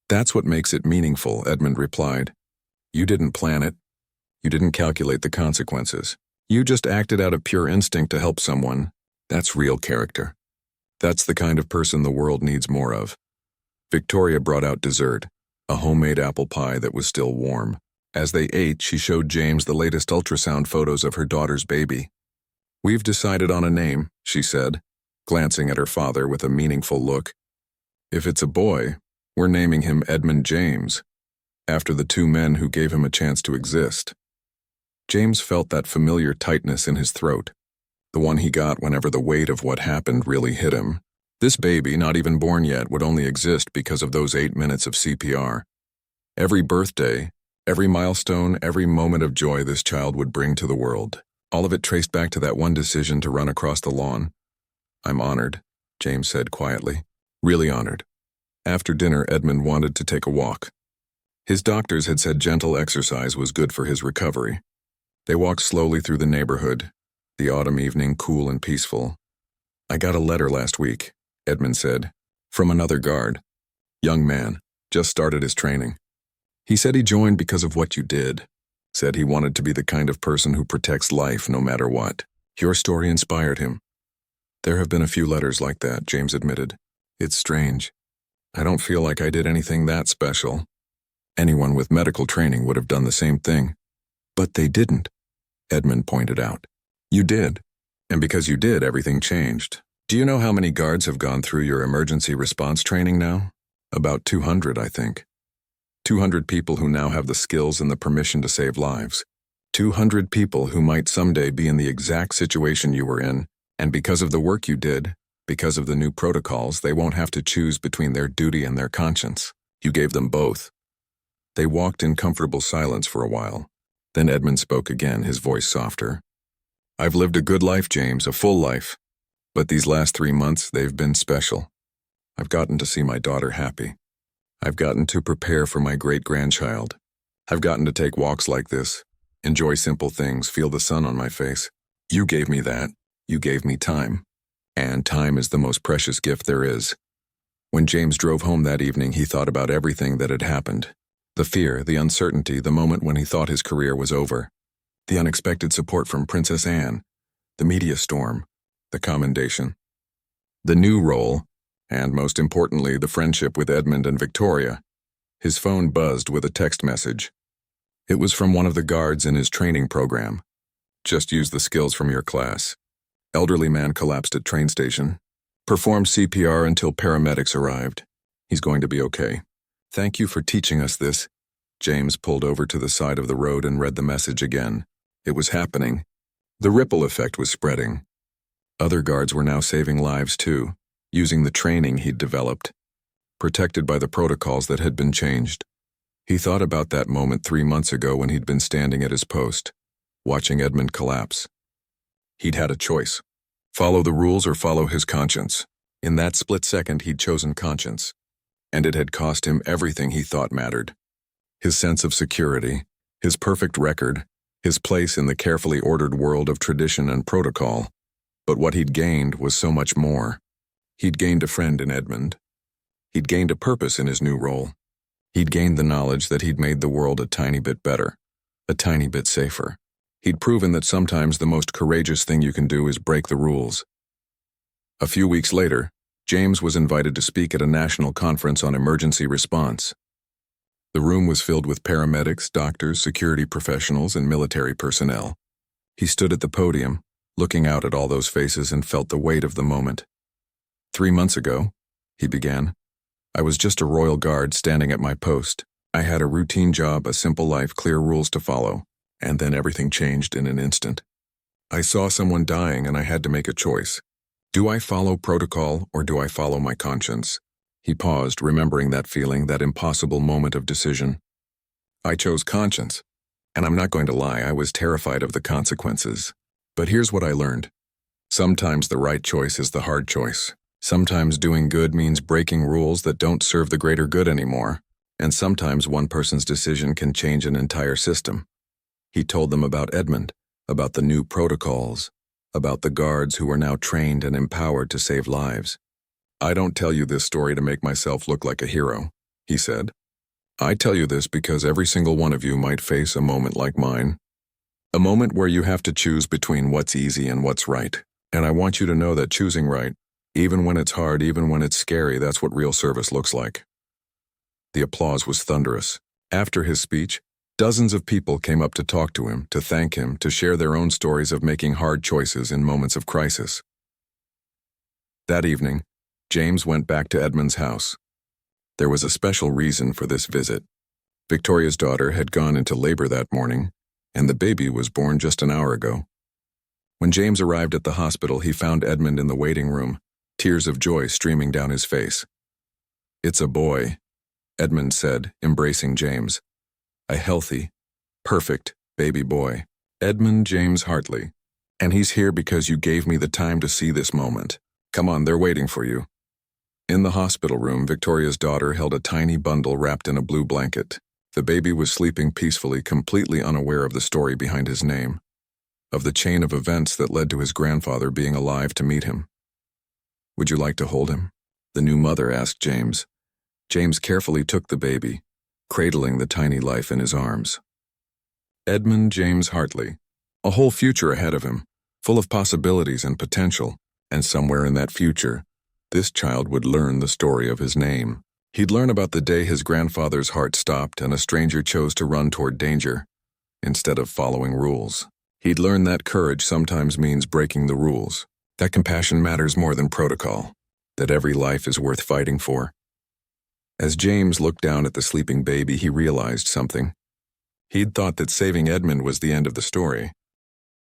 "That's what makes it meaningful," Edmund replied. "You didn't plan it. You didn't calculate the consequences. You just acted out of pure instinct to help someone. That's real character. That's the kind of person the world needs more of." Victoria brought out dessert, a homemade apple pie that was still warm. As they ate, she showed James the latest ultrasound photos of her daughter's baby. "We've decided on a name," she said, glancing at her father with a meaningful look. "If it's a boy, we're naming him Edmund James, after the 2 men who gave him a chance to exist." James felt that familiar tightness in his throat, the one he got whenever the weight of what happened really hit him. This baby, not even born yet, would only exist because of those 8 minutes of CPR. Every birthday, every milestone, every moment of joy this child would bring to the world, all of it traced back to that one decision to run across the lawn. "I'm honored," James said quietly. "Really honored." After dinner, Edmund wanted to take a walk. His doctors had said gentle exercise was good for his recovery. They walked slowly through the neighborhood, the autumn evening cool and peaceful. "I got a letter last week," Edmund said, "from another guard. Young man, just started his training. He said he joined because of what you did. Said he wanted to be the kind of person who protects life no matter what. Your story inspired him." "There have been a few letters like that," James admitted. "It's strange. I don't feel like I did anything that special. Anyone with medical training would have done the same thing." "But they didn't," Edmund pointed out. "You did. And because you did, everything changed. Do you know how many guards have gone through your emergency response training now? About 200, I think. 200 people who now have the skills and the permission to save lives. 200 people who might someday be in the exact situation you were in, and because of the work you did, because of the new protocols, they won't have to choose between their duty and their conscience. You gave them both. They walked in comfortable silence for a while. Then Edmund spoke again, his voice softer. I've lived a good life, James, a full life. But these last 3 months, they've been special. I've gotten to see my daughter happy. I've gotten to prepare for my great-grandchild. I've gotten to take walks like this, enjoy simple things, feel the sun on my face. You gave me that. You gave me time. And time is the most precious gift there is. When James drove home that evening, he thought about everything that had happened. The fear, the uncertainty, the moment when he thought his career was over. The unexpected support from Princess Anne. The media storm. The commendation. The new role, and most importantly, the friendship with Edmund and Victoria. His phone buzzed with a text message. It was from one of the guards in his training program. Just use the skills from your class. Elderly man collapsed at train station. Performed CPR until paramedics arrived. He's going to be okay. Thank you for teaching us this. James pulled over to the side of the road and read the message again. It was happening. The ripple effect was spreading. Other guards were now saving lives too, using the training he'd developed, protected by the protocols that had been changed. He thought about that moment 3 months ago when he'd been standing at his post, watching Edmund collapse. He'd had a choice. Follow the rules or follow his conscience. In that split second, he'd chosen conscience, and it had cost him everything he thought mattered. His sense of security, his perfect record, his place in the carefully ordered world of tradition and protocol. But what he'd gained was so much more. He'd gained a friend in Edmund. He'd gained a purpose in his new role. He'd gained the knowledge that he'd made the world a tiny bit better, a tiny bit safer. He'd proven that sometimes the most courageous thing you can do is break the rules. A few weeks later, James was invited to speak at a national conference on emergency response. The room was filled with paramedics, doctors, security professionals, and military personnel. He stood at the podium, looking out at all those faces, and felt the weight of the moment. 3 months ago, he began, I was just a royal guard standing at my post. I had a routine job, a simple life, clear rules to follow, and then everything changed in an instant. I saw someone dying and I had to make a choice. Do I follow protocol or do I follow my conscience? He paused, remembering that feeling, that impossible moment of decision. I chose conscience, and I'm not going to lie, I was terrified of the consequences. But here's what I learned. Sometimes the right choice is the hard choice. Sometimes doing good means breaking rules that don't serve the greater good anymore. And sometimes one person's decision can change an entire system. He told them about Edmund, about the new protocols, about the guards who were now trained and empowered to save lives. I don't tell you this story to make myself look like a hero, he said. I tell you this because every single one of you might face a moment like mine. A moment where you have to choose between what's easy and what's right. And I want you to know that choosing right, even when it's hard, even when it's scary, that's what real service looks like. The applause was thunderous. After his speech, dozens of people came up to talk to him, to thank him, to share their own stories of making hard choices in moments of crisis. That evening, James went back to Edmund's house. There was a special reason for this visit. Victoria's daughter had gone into labor that morning, and the baby was born just an hour ago. When James arrived at the hospital, he found Edmund in the waiting room, tears of joy streaming down his face. It's a boy, Edmund said, embracing James. A healthy, perfect baby boy. Edmund James Hartley. And he's here because you gave me the time to see this moment. Come on, they're waiting for you. In the hospital room, Victoria's daughter held a tiny bundle wrapped in a blue blanket. The baby was sleeping peacefully, completely unaware of the story behind his name, of the chain of events that led to his grandfather being alive to meet him. Would you like to hold him? The new mother asked James. James carefully took the baby, cradling the tiny life in his arms. Edmund James Hartley. A whole future ahead of him, full of possibilities and potential, and somewhere in that future, this child would learn the story of his name. He'd learn about the day his grandfather's heart stopped and a stranger chose to run toward danger, instead of following rules. He'd learn that courage sometimes means breaking the rules, that compassion matters more than protocol, that every life is worth fighting for. As James looked down at the sleeping baby, he realized something. He'd thought that saving Edmund was the end of the story,